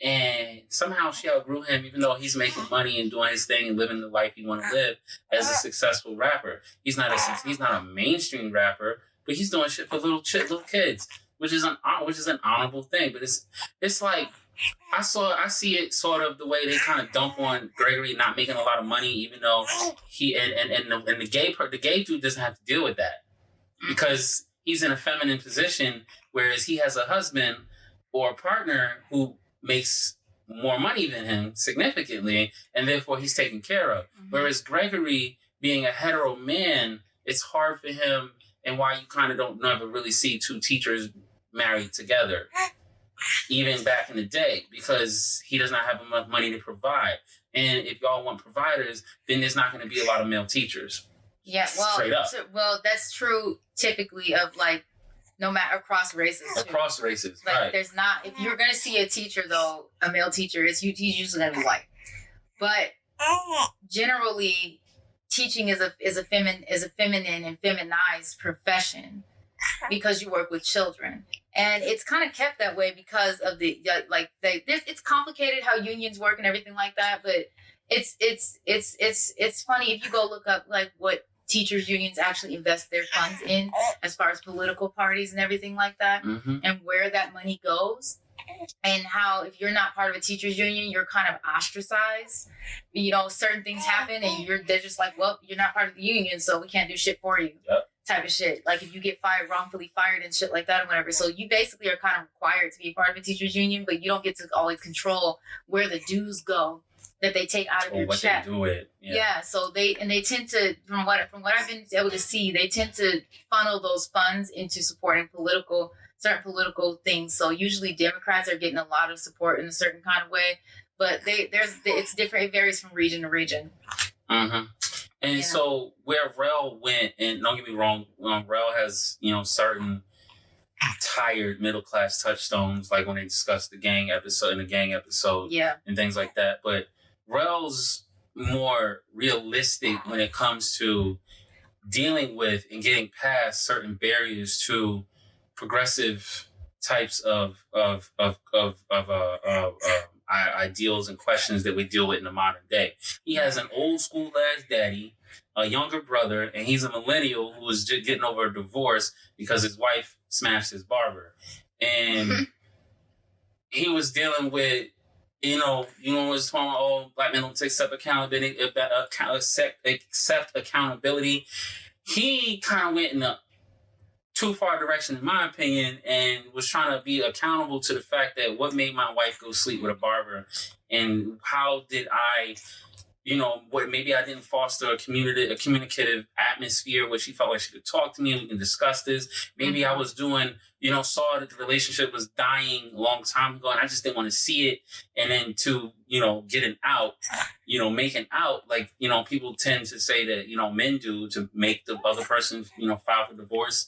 And somehow she outgrew him, even though he's making money and doing his thing and living the life he want to live as a successful rapper. He's not a mainstream rapper, but he's doing shit for little kids, which is an honorable thing. But it's like I see it sort of the way they kind of dump on Gregory not making a lot of money, even though he and the gay dude doesn't have to deal with that. Because he's in a feminine position, whereas he has a husband or a partner who makes more money than him significantly, and therefore he's taken care of. Mm-hmm. Whereas Gregory, being a hetero man, it's hard for him, and why you kind of don't never really see two teachers married together, even back in the day, because he does not have enough money to provide. And if y'all want providers, then there's not going to be a lot of male teachers. Yeah, well, straight up. That's true typically of no matter across races. Across races, right. There's not, if you're going to see a teacher though, a male teacher, he's usually going to be white. But generally, teaching is a feminine and feminized profession because you work with children. And it's kind of kept that way because of it's complicated how unions work and everything like that, but it's funny if you go look up what teachers unions actually invest their funds in as far as political parties and everything like that, mm-hmm. and where that money goes, and how if you're not part of a teachers union, you're kind of ostracized. Certain things happen and they're just like, well, you're not part of the union, so we can't do shit for you. Yep. Type of shit. If you get wrongfully fired and shit like that and whatever. So you basically are kind of required to be a part of a teachers union, but you don't get to always control where the dues go that they take out of your check. They do it. Yeah. So they tend to, from what I've been able to see, they tend to funnel those funds into supporting certain political things. So usually Democrats are getting a lot of support in a certain kind of way, but it's different. It varies from region to region. Mm-hmm. And so where Rel went, and don't get me wrong, Rel has, certain tired middle class touchstones, like when they discussed the gang episode, and things like that. But Rel's more realistic when it comes to dealing with and getting past certain barriers to progressive types of ideals and questions that we deal with in the modern day. He has an old school ass daddy, a younger brother, and he's a millennial who is just getting over a divorce because his wife smashed his barber. And he was dealing with, was talking about, oh, black men don't accept accountability, accept accountability. He kind of went in a too far direction, in my opinion, and was trying to be accountable to the fact that what made my wife go sleep with a barber, and how did I, what maybe I didn't foster a communicative atmosphere where she felt like she could talk to me and we can discuss this. Maybe I was doing, saw that the relationship was dying a long time ago and I just didn't want to see it. And then to, getting out, making out, like, people tend to say that, men do to make the other person, file for divorce.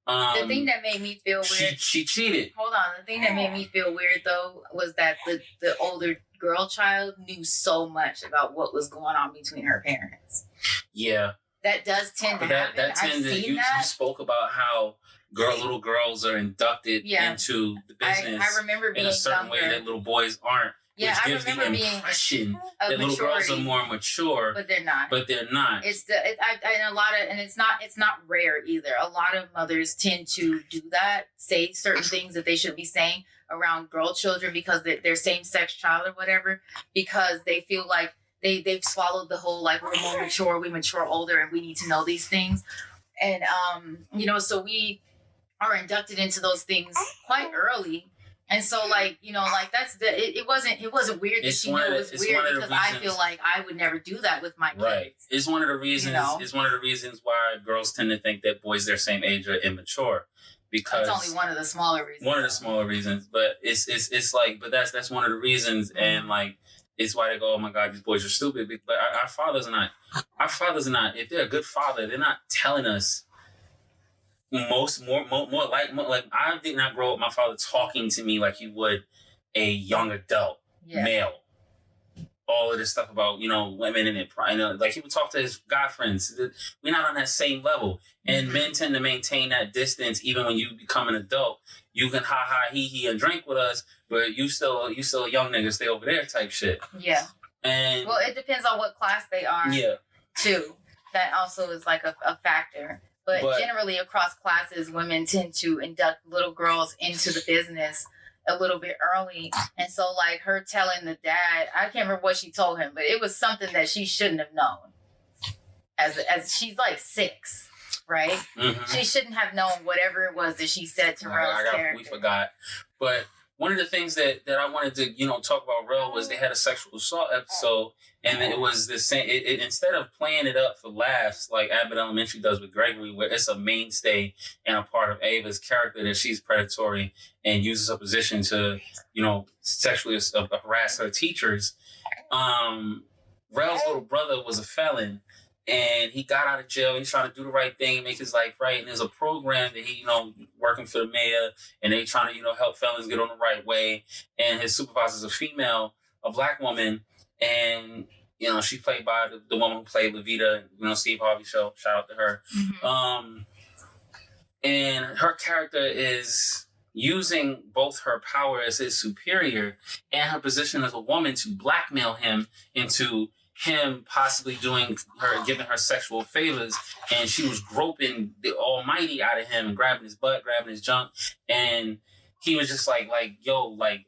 The thing that made me feel weird. She cheated. Hold on. The thing that made me feel weird though was that the older girl child knew so much about what was going on between her parents. Yeah. That does tend to happen. You spoke about how little girls are inducted into the business. I remember being in a certain younger. way that little boys aren't. Yeah, which gives I remember the impression that little maturity, girls are more mature, but they're not. It's and it's not rare either. A lot of mothers tend to do that, say certain things that they shouldn't be saying around girl children because they're same-sex child or whatever, because they feel like they've swallowed the whole like we're more mature, we mature older, and we need to know these things, and so we are inducted into those things quite early. And so, that's it wasn't weird that she knew it was weird because I feel like I would never do that with my kids. Right. It's one of the reasons. It's one of the reasons why girls tend to think that boys their same age are immature, because it's only one of the smaller reasons. One of the smaller reasons, but it's like, but that's one of the reasons, and like it's why they go, oh my God, these boys are stupid. But our fathers are not. Our fathers are not. If they're a good father, they're not telling us. More like I did not grow up my father talking to me like he would a young adult male. All of this stuff about women and it, like he would talk to his guy friends. We're not on that same level, and men tend to maintain that distance even when you become an adult. You can ha ha he he and drink with us, but you still a young nigga, stay over there type shit. Yeah. And well, it depends on what class they are. Yeah. Too. That also is like a factor. But generally across classes, women tend to induct little girls into the business a little bit early. And so like her telling the dad, I can't remember what she told him, but it was something that she shouldn't have known. As she's like 6, right? Mm-hmm. She shouldn't have known whatever it was that she said to Rel's character. We forgot. But one of the things that I wanted to, talk about Rel was they had a sexual assault episode, and it was the same. It instead of playing it up for laughs like Abbott Elementary does with Gregory, where it's a mainstay and a part of Ava's character that she's predatory and uses her position to, sexually harass her teachers. Rel's little brother was a felon. And he got out of jail. He's trying to do the right thing and make his life right. And there's a program that he, working for the mayor, and they trying to, help felons get on the right way. And his supervisor is a black woman, and she played by the woman who played Levita, Steve Harvey show. Shout out to her. Mm-hmm. And her character is using both her power as his superior and her position as a woman to blackmail him into him possibly giving her sexual favors, and she was groping the almighty out of him and grabbing his butt, grabbing his junk, and he was just like, yo, like,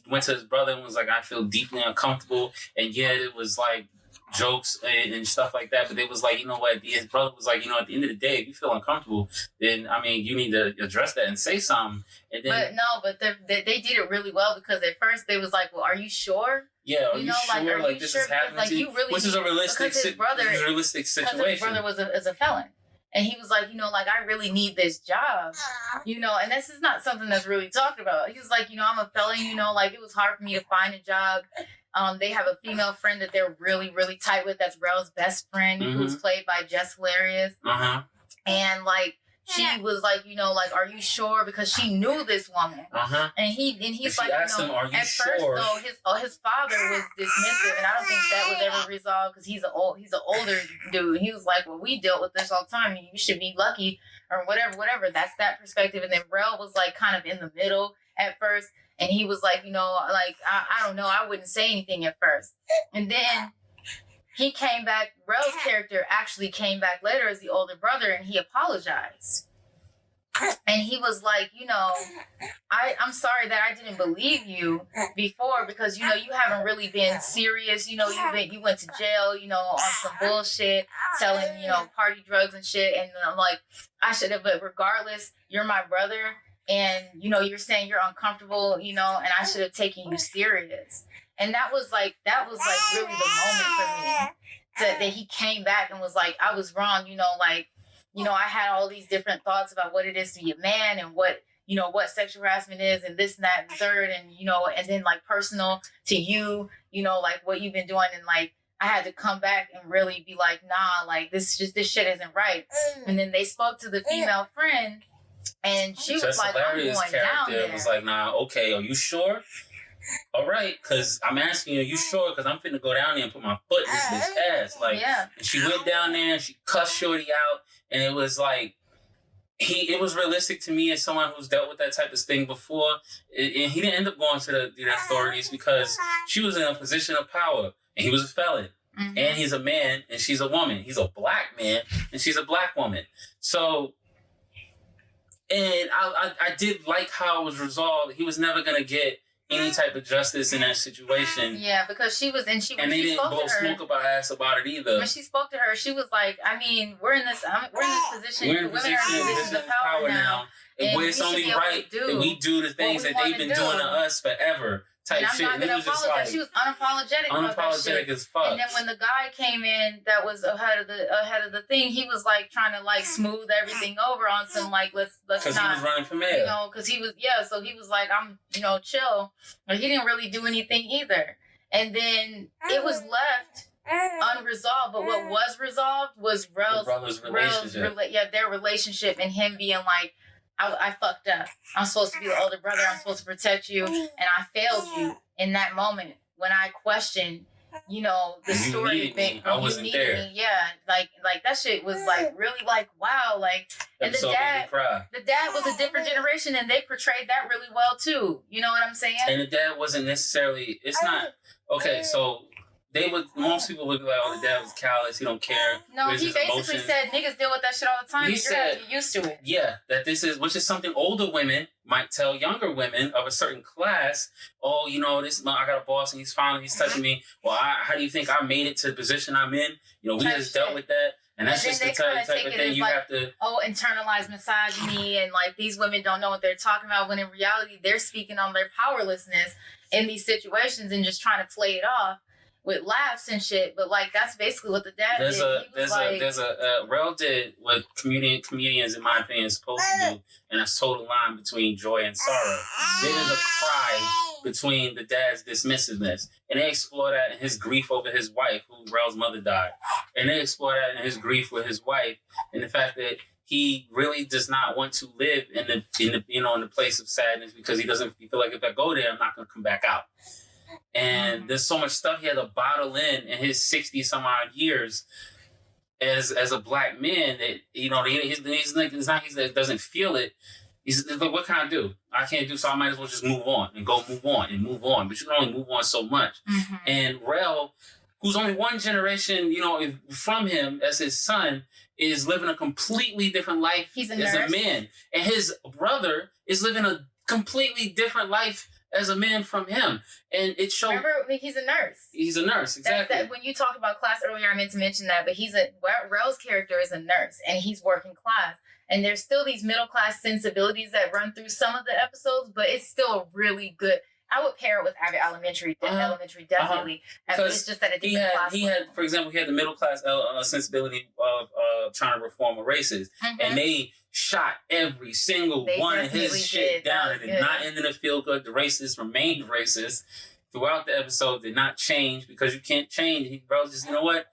went to his brother and was like, I feel deeply uncomfortable, and yet it was like jokes and stuff like that, but it was like, his brother was like, at the end of the day, if you feel uncomfortable, then, you need to address that and say something. And then, but they did it really well, because at first they was like, well, are you sure? Yeah, are you sure? Like, this is happening to you? Which is a realistic situation. Because his brother was a felon. And he was like, I really need this job, and this is not something that's really talked about. He was like, I'm a felon, it was hard for me to find a job. They have a female friend that they're really, really tight with. That's Rel's best friend, mm-hmm. who's played by Jess Hilarious. Uh-huh. And she was like, are you sure? Because she knew this woman. Uh-huh. And he's like, him, are you at sure? First though, his father was dismissive, and I don't think that was ever resolved because he's an older dude. He was like, well, we dealt with this all the time. You should be lucky, or whatever. That's that perspective. And then Rel was like kind of in the middle at first. And he was like, I don't know. I wouldn't say anything at first. And then he came back. Rel's character actually came back later as the older brother, and he apologized. And he was like, I'm sorry that I didn't believe you before because, you haven't really been serious. You went to jail, on some bullshit, selling, party drugs and shit. And I'm like, I should have, but regardless, you're my brother. And, you're saying you're uncomfortable, and I should have taken you serious. And that was really the moment for me that he came back and was like, I was wrong, I had all these different thoughts about what it is to be a man and what sexual harassment is and this and that and third and, and then like personal to you, like what you've been doing. And like, I had to come back and really be like, nah, like this shit isn't right. And then they spoke to the female friend and she was like, I'm going down there. It was like, nah, okay, are you sure? All right, because I'm asking you sure? Because I'm finna go down there and put my foot in this bitch ass. Like, yeah. And she went down there and she cussed Shorty out. And it was like, it was realistic to me as someone who's dealt with that type of thing before. And he didn't end up going to the authorities because she was in a position of power. And he was a felon. Mm-hmm. And he's a man and she's a woman. He's a black man and she's a black woman. So, and I did like how it was resolved. He was never going to get any type of justice in that situation. Yeah, because she they didn't blow smoke about ass about it either. When she spoke to her, she was like, I mean, we're in this position. We're in positions of power now. And it's only right that we do the things that they've been doing to us forever. Type shit. And I'm not gonna apologize. She was unapologetic about that shit. As fuck. And then when the guy came in that was ahead of the thing, he was like trying to like smooth everything over on some like let's not. Because he was running for mayor. Because he was so he was like I'm chill, but he didn't really do anything either. And then it was left unresolved. But what was resolved was their relationship and him being like, I fucked up. I'm supposed to be the older brother. I'm supposed to protect you. And I failed you in that moment when I questioned, the story. I wasn't there. Yeah. Like that shit was like really like, wow. Like, and the dad was a different generation and they portrayed that really well too. You know what I'm saying? And the dad wasn't necessarily, it's not, okay, so most people would be like, oh, the dad was callous, he don't care. No, he basically said niggas deal with that shit all the time. You're gonna get used to it. Yeah, which is something older women might tell younger women of a certain class. Oh, I got a boss and he's touching me. Well, how do you think I made it to the position I'm in? We just dealt with that. And that's just the type of thing you have to... Oh, internalized misogyny and like these women don't know what they're talking about when in reality they're speaking on their powerlessness in these situations and just trying to play it off with laughs and shit, but like that's basically what the dad did. Rel did what comedians, in my opinion, is supposed to do, and that's total line between joy and sorrow. There's a cry between the dad's dismissiveness, and they explore that in his grief over his wife, who Rel's mother died, and they explore that in his grief with his wife, and the fact that he really does not want to live in the place of sadness because he feel like if I go there, I'm not going to come back out. And there's so much stuff he had to bottle in his 60 some odd years as a black man that, he's not he doesn't feel it. He's like, what can I do? I can't do, so I might as well just move on. But you can only move on so much. Mm-hmm. And Rel, who's only one generation, from him as his son, is living a completely different life as a man. And his brother is living a completely different life as a man from him. And it showed... Remember, he's a nurse. He's a nurse, exactly. When you talked about class earlier, I meant to mention that, but Rel's character is a nurse, and he's working class. And there's still these middle-class sensibilities that run through some of the episodes, but it's still really good. I would pair it with Abbott Elementary, definitely. Because it's just that he had, for example, he had the middle-class sensibility of trying to reform a racist. Mm-hmm. And they shot every single one of his shit down. It did not end in a feel good. The racists remained racist throughout the episode. Did not change because you can't change. Bro, just, you know what?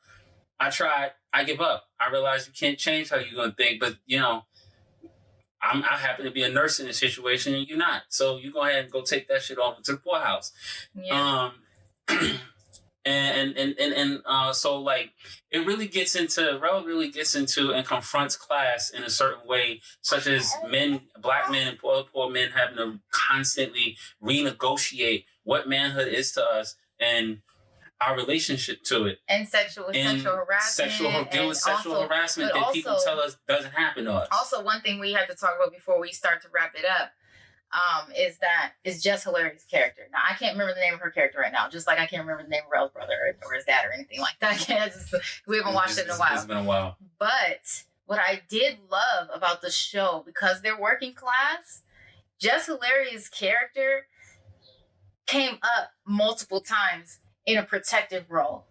I tried. I give up. I realize you can't change how you're going to think. But, I happen to be a nurse in this situation and you're not. So you go ahead and go take that shit off to the poorhouse. Yeah. So like Rel really gets into and confronts class in a certain way, such as black men and poor men having to constantly renegotiate what manhood is to us. And our relationship to it. And sexual harassment. Deal with sexual harassment that people tell us doesn't happen to us. Also, one thing we had to talk about before we start to wrap it up is Jess Hilarious' character. Now, I can't remember the name of her character right now, just like I can't remember the name of Rel's brother or his dad or anything like that. We haven't watched it in a while. It's been a while. But what I did love about the show, because they're working class, Jess Hilarious' character came up multiple times in a protective role.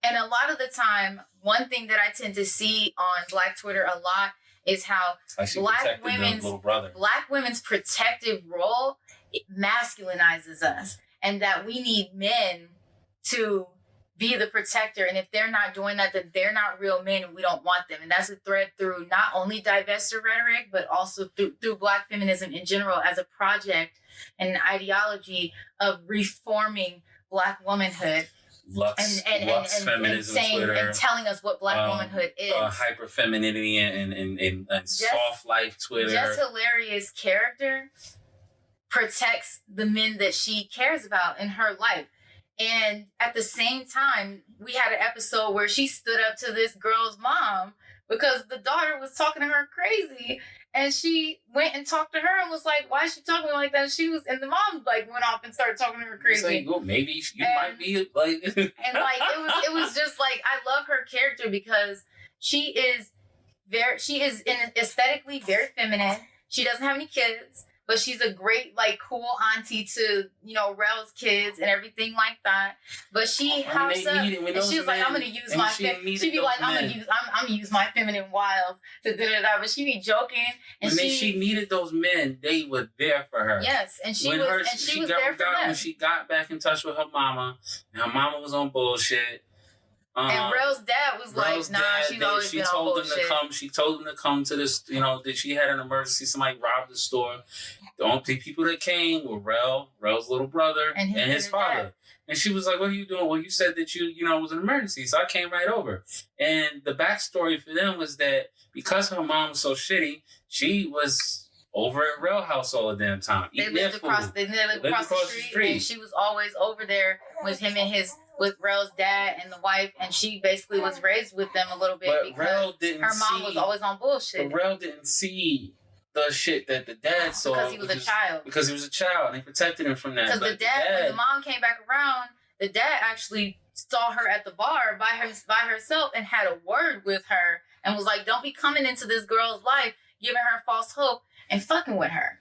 And a lot of the time, one thing that I tend to see on Black Twitter a lot is how Black women's protective role, it masculinizes us, and that we need men to be the protector. And if they're not doing that, then they're not real men and we don't want them. And that's a thread through not only divestiture rhetoric, but also through Black feminism in general as a project and an ideology of reforming Black womanhood. Lux feminism, Twitter, and telling us what Black womanhood is. Hyper femininity and soft life Twitter. Jess Hilarious' character protects the men that she cares about in her life. And at the same time, we had an episode where she stood up to this girl's mom because the daughter was talking to her crazy. And she went and talked to her and was like, why is she talking like that? And the mom like went off and started talking to her crazy. Like, well, maybe you might be like. And like it was just like, I love her character because she is aesthetically very feminine. She doesn't have any kids, but she's a great, like, cool auntie to, Rel's kids and everything like that. But she hops up and she was like, I'm gonna use my I'm gonna use my feminine wiles to da-da-da. But she be joking, and when she needed those men, they were there for her. Yes, and she was there for them. When she got back in touch with her mama, and her mama was on bullshit. And Rel's dad was like, nah, she's always been on bullshit. She told them to come to this, that she had an emergency. Somebody robbed the store. The only people that came were Rel's little brother, and his father. Dad. And she was like, what are you doing? Well, you said that was an emergency. So I came right over. And the backstory for them was that because her mom was so shitty, she was over at Rel house all the damn time. They lived across the street. And she was always over there with him and with Rel's dad and the wife, and she basically was raised with them a little bit because her mom was always on bullshit. But Rel didn't see the shit that the dad saw. Because he was a child. Because he was a child, and they protected him from that. Because when the mom came back around, the dad actually saw her at the bar by herself and had a word with her and was like, don't be coming into this girl's life, giving her false hope and fucking with her.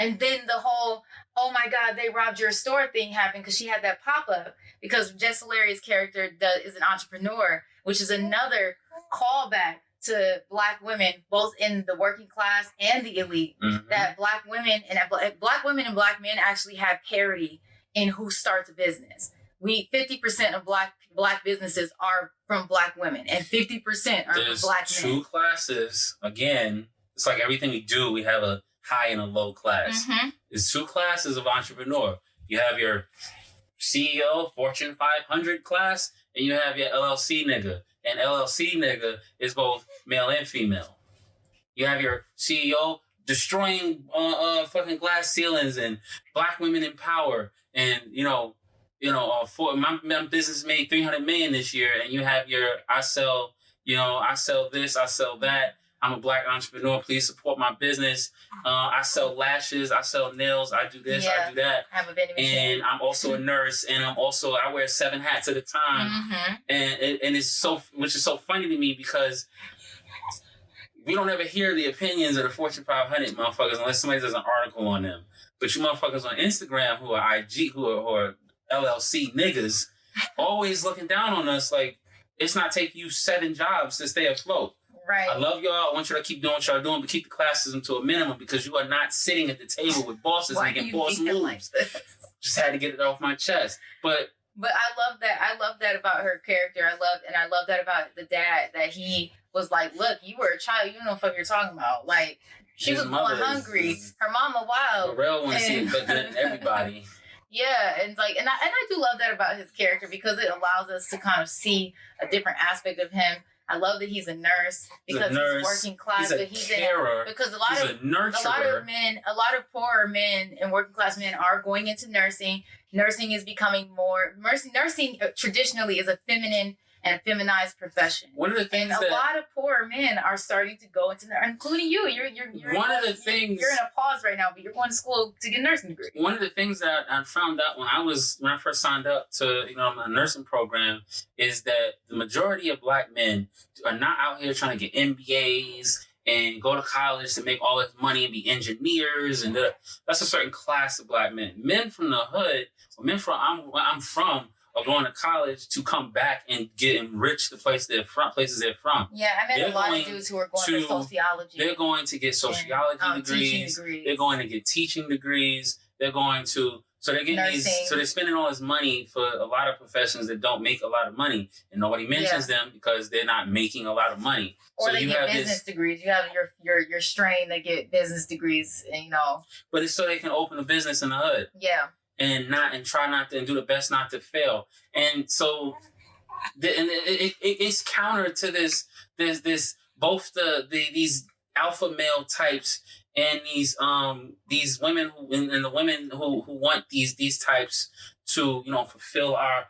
And then the whole, oh my God, they robbed your store thing happened because she had that pop-up. Because Jess Hilarious' character is an entrepreneur, which is another callback to Black women, both in the working class and the elite. Mm-hmm. That Black women and Black men actually have parity in who starts a business. 50% of Black businesses are from Black women, and 50% are from Black men. Two classes. Again, it's like everything we do, we have a high and a low class. Mm-hmm. There's two classes of entrepreneur. You have your CEO, Fortune 500 class, and you have your LLC nigga. And LLC nigga is both male and female. You have your CEO destroying fucking glass ceilings and Black women in power. And, my business made $300 million this year. And you have your, I sell this, I sell that. I'm a Black entrepreneur. Please support my business. I sell lashes. I sell nails. I do this. I do that. I have a vending machine. And I'm also a nurse. And I wear 7 hats at a time. Mm-hmm. And it's which is so funny to me because we don't ever hear the opinions of the Fortune 500 motherfuckers unless somebody does an article on them. But you motherfuckers on Instagram who are IG, who are LLC niggas, always looking down on us like it's not taking you 7 jobs to stay afloat. Right. I love y'all. I want you to keep doing what y'all doing, but keep the classism to a minimum because you are not sitting at the table with bosses making boss moves. Like just had to get it off my chest. But I love that. I love that about her character. I love that about the dad, that he was like, look, you were a child. You don't know what the fuck you're talking about. Like, she was going hungry. Her mama wild. Real want to see it better than everybody. Yeah, and I do love that about his character because it allows us to kind of see a different aspect of him. I love that he's a nurse because he's working class, but he's carer. Because a lot of poorer men and working class men are going into nursing. Nursing is becoming more nursing traditionally is a feminine and a feminized profession. One of the things and a lot of poorer men are starting to go into nursing, including you. You're one of the things you're in a pause right now, but you're going to school to get a nursing degree. One of the things that I found out when I first signed up to my nursing program is that the majority of Black men are not out here trying to get MBAs and go to college to make all this money and be engineers, and that's a certain class of Black men. Men from the hood, or men from where I'm from, are going to college to come back and get enriched the places they're from. Yeah, I met a lot of dudes who are going to sociology. They're going to get sociology degrees. They're going to get teaching degrees. They're going to they're getting they're spending all this money for a lot of professions that don't make a lot of money, and nobody mentions them because they're not making a lot of money. Or they get business degrees. You have your strain that get business degrees, and But it's so they can open a business in the hood. Yeah. And try not to, and do the best not to fail. And so, it's counter to this both these alpha male types and these women and the women who want these types to fulfill our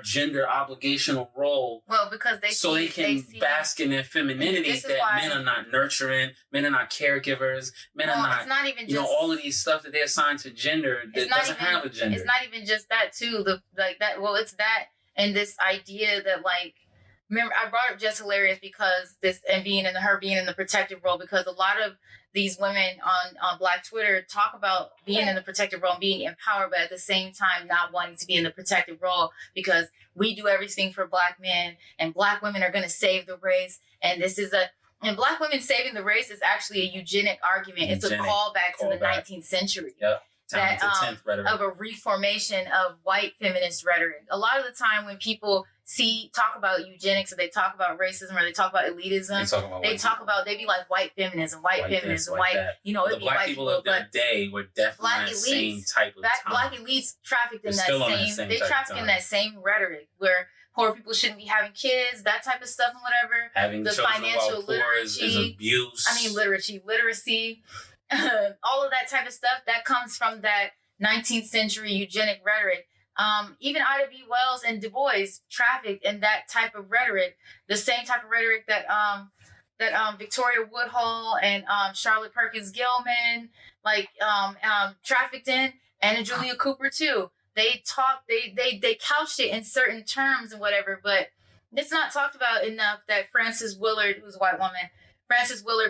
gender obligational role. Well, because they can bask in their femininity that men are not nurturing, men are not caregivers, men are not. It's not even just all of these stuff that they assign to gender that doesn't have a gender. It's not even just that too. It's that and this idea that remember I brought up Just Hilarious because her being in the protective role, because a lot of these women on Black Twitter talk about being in the protective role and being empowered, but at the same time not wanting to be in the protective role because we do everything for Black men and Black women are going to save the race. And and Black women saving the race is actually a eugenic argument. It's a callback to the 19th century. Yep. Of a reformation of white feminist rhetoric. A lot of the time when people talk about eugenics, or they talk about racism, or they talk about elitism, they be like white feminism, white feminism, the Black people of that day were definitely in the same type of time. Black elites trafficked in that same rhetoric where poor people shouldn't be having kids, that type of stuff and whatever. Having the financial literacy is abuse. Literacy. All of that type of stuff that comes from that 19th century eugenic rhetoric. Even Ida B. Wells and Du Bois trafficked in that type of rhetoric, the same type of rhetoric that Victoria Woodhull and Charlotte Perkins Gilman trafficked in, and Julia Cooper too. They couched it in certain terms and whatever, but it's not talked about enough that Frances Willard, who's a white woman,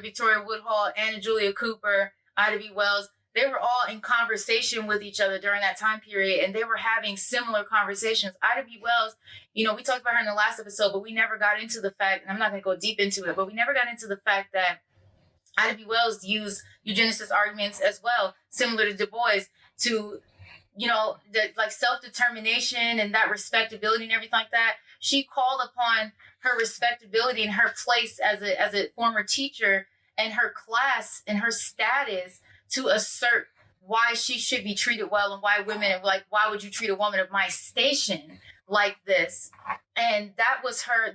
Victoria Woodhull, Anna Julia Cooper, Ida B. Wells, they were all in conversation with each other during that time period, and they were having similar conversations. Ida B. Wells, we talked about her in the last episode, but we never got into the fact, and I'm not going to go deep into it, but we never got into the fact that Ida B. Wells used eugenicist arguments as well, similar to Du Bois, to, self-determination and that respectability and everything like that. She called upon her respectability and her place as a former teacher and her class and her status to assert why she should be treated well and why women why would you treat a woman of my station like this? And that was her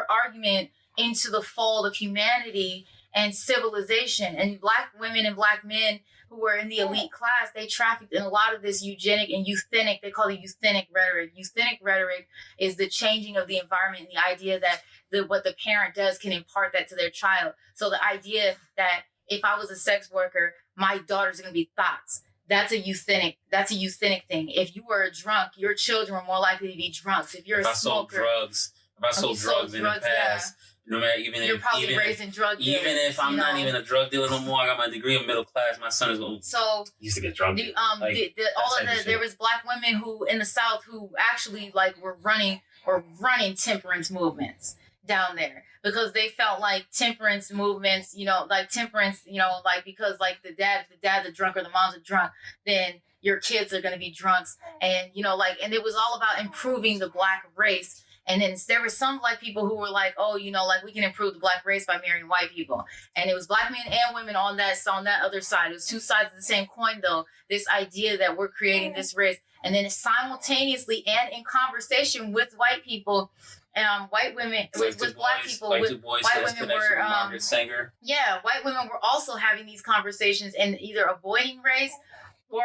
argument into the fall of humanity and civilization. And Black women and Black men who were in the elite class, they trafficked in a lot of this eugenic and euthenic, they call it euthenic rhetoric. Euthenic rhetoric is the changing of the environment, and the idea that what the parent does can impart that to their child. So the idea that if I was a sex worker, my daughter's going to be thoughts. That's a euthenic thing. If you were a drunk, your children were more likely to be drunks. If you're a smoker. If I sold drugs in the past, no matter you're probably raising drug dealers. Even if I'm not even a drug dealer no more, I got my degree in middle class. My son is used to get drunk. There was Black women who in the South who actually were running temperance movements down there because they felt like temperance movements, because the dad's a drunk or the mom's a drunk, then your kids are going to be drunks. And, and it was all about improving the Black race. And then there were some Black people who were like, we can improve the Black race by marrying white people. And it was Black men and women on that other side. It was two sides of the same coin, though. This idea that we're creating this race. And then simultaneously and in conversation with white people white women Like with black people, like with Du Bois white has women connection were with Margaret Sanger. yeah, white women were also having these conversations and either avoiding race or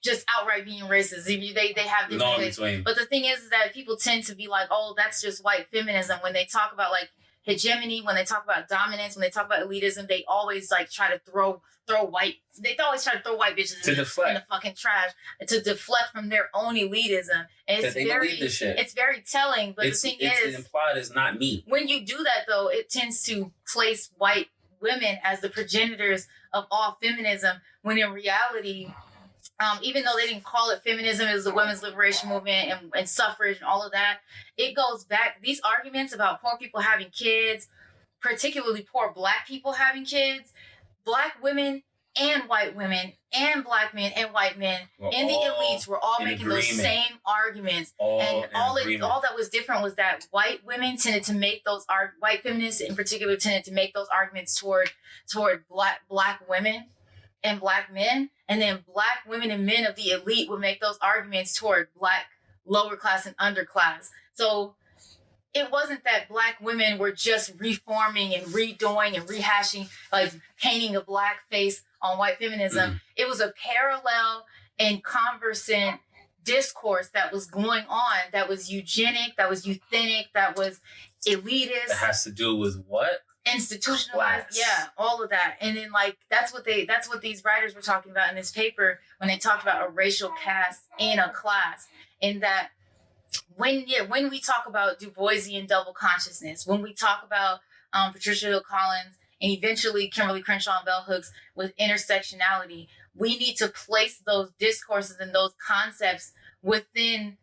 just outright being racist. They have different ways. But the thing is that people tend to be like, oh, that's just white feminism. When they talk about like hegemony, when they talk about dominance, when they talk about elitism, they always like try to throw white. They always try to throw white bitches in the fucking trash to deflect from their own elitism. And it's it's very telling. But the thing is, implied is not me. When you do that, though, it tends to place white women as the progenitors of all feminism, when in reality, even though they didn't call it feminism, it was the women's liberation movement and suffrage and all of that. It goes back. These arguments about poor people having kids, particularly poor black people having kids, black women and white women and black men and white men and the elites were all making those same arguments. All that was different was that white women tended to make those white feminists in particular tended to make those arguments toward black women and black men, and then black women and men of the elite would make those arguments toward black lower class and underclass. So it wasn't that black women were just reforming and redoing and rehashing, like painting a black face on white feminism. Mm-hmm. It was a parallel and conversant discourse that was going on, that was eugenic, that was euthenic, that was elitist. That has to do with what? Institutionalized, yeah, all of that. And then like that's what these writers were talking about in this paper when they talked about a racial caste and a class. In that when we talk about Du Boisian double consciousness, when we talk about Patricia Hill Collins and eventually Kimberly Crenshaw and Bell Hooks with intersectionality, we need to place those discourses and those concepts within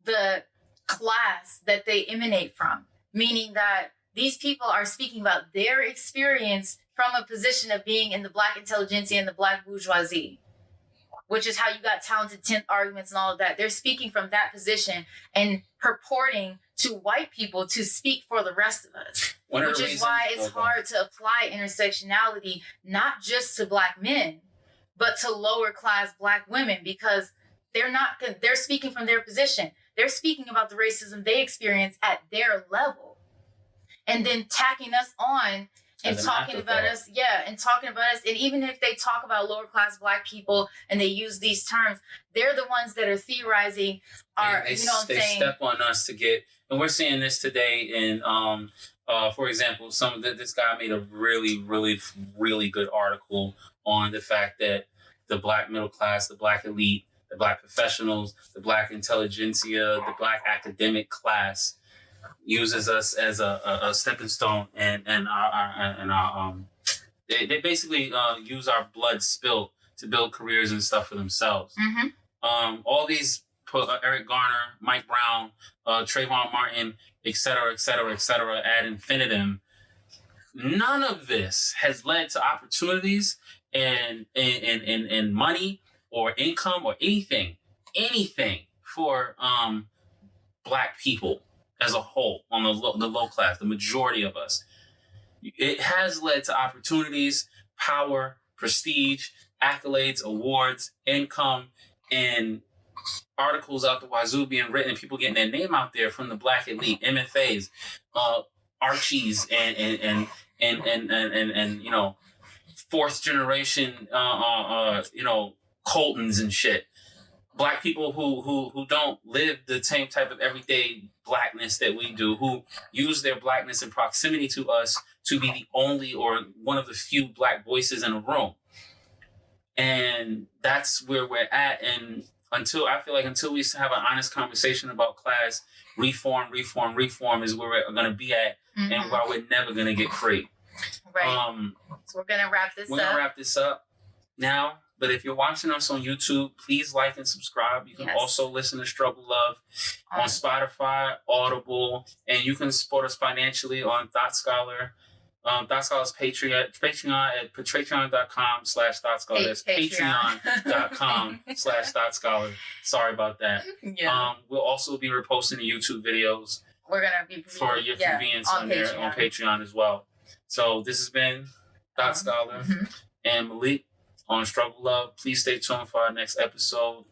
the class that they emanate from, meaning that these people are speaking about their experience from a position of being in the black intelligentsia and the black bourgeoisie, which is how you got talented 10th arguments and all of that. They're speaking from that position and purporting to white people to speak for the rest of us, which is why it's hard to apply intersectionality, not just to black men, but to lower class black women, because they're speaking from their position. They're speaking about the racism they experience at their level. And then tacking us on and talking about us. And even if they talk about lower class black people and they use these terms, they're the ones that are theorizing They step on us to get, and we're seeing this today in, for example, this guy made a really, really, really good article on the fact that the black middle class, the black elite, the black professionals, the black intelligentsia, the black academic class uses us as a stepping stone, and they basically use our blood spilled to build careers and stuff for themselves. Mm-hmm. All these Eric Garner, Mike Brown, Trayvon Martin, et cetera, ad infinitum. None of this has led to opportunities and money or income or anything for black people as a whole, on the low class, the majority of us. It has led to opportunities, power, prestige, accolades, awards, income, and articles out the wazoo being written, and people getting their name out there from the black elite, MFAs, Archies, and you know, fourth generation, Coltons and shit. Black people who don't live the same type of everyday blackness that we do, who use their blackness in proximity to us to be the only or one of the few black voices in a room. And that's where we're at. And until we have an honest conversation about class, reform is where we're going to be at, mm-hmm. and where we're never going to get free. Right. So we're going to wrap this up now. But if you're watching us on YouTube, please like and subscribe. You can also listen to Struggle Love on Spotify, Audible, and you can support us financially on Thought Scholar. Thought Scholar's Patreon at patreon.com/ThoughtScholar. That's patreon.com/ThoughtScholar. Sorry about that. Yeah. We'll also be reposting the YouTube videos. We're going to be for your convenience on Patreon as well. So this has been Thought Scholar and Malik on Struggle Love. Please stay tuned for our next episode.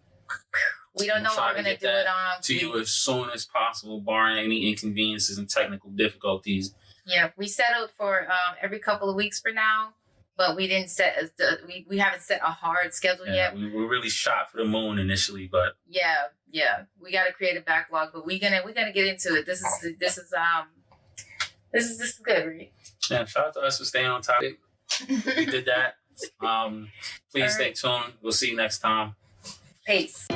We don't know what we're going to do it on. To you as soon as possible, barring any inconveniences and technical difficulties. Yeah, we settled for every couple of weeks for now, but we didn't set we haven't set a hard schedule yet. We were really shot for the moon initially, but yeah, we got to create a backlog, but we're gonna get into it. This is good, Reed. Yeah, shout out to us for staying on topic. We did that. Please stay tuned. We'll see you next time. Peace.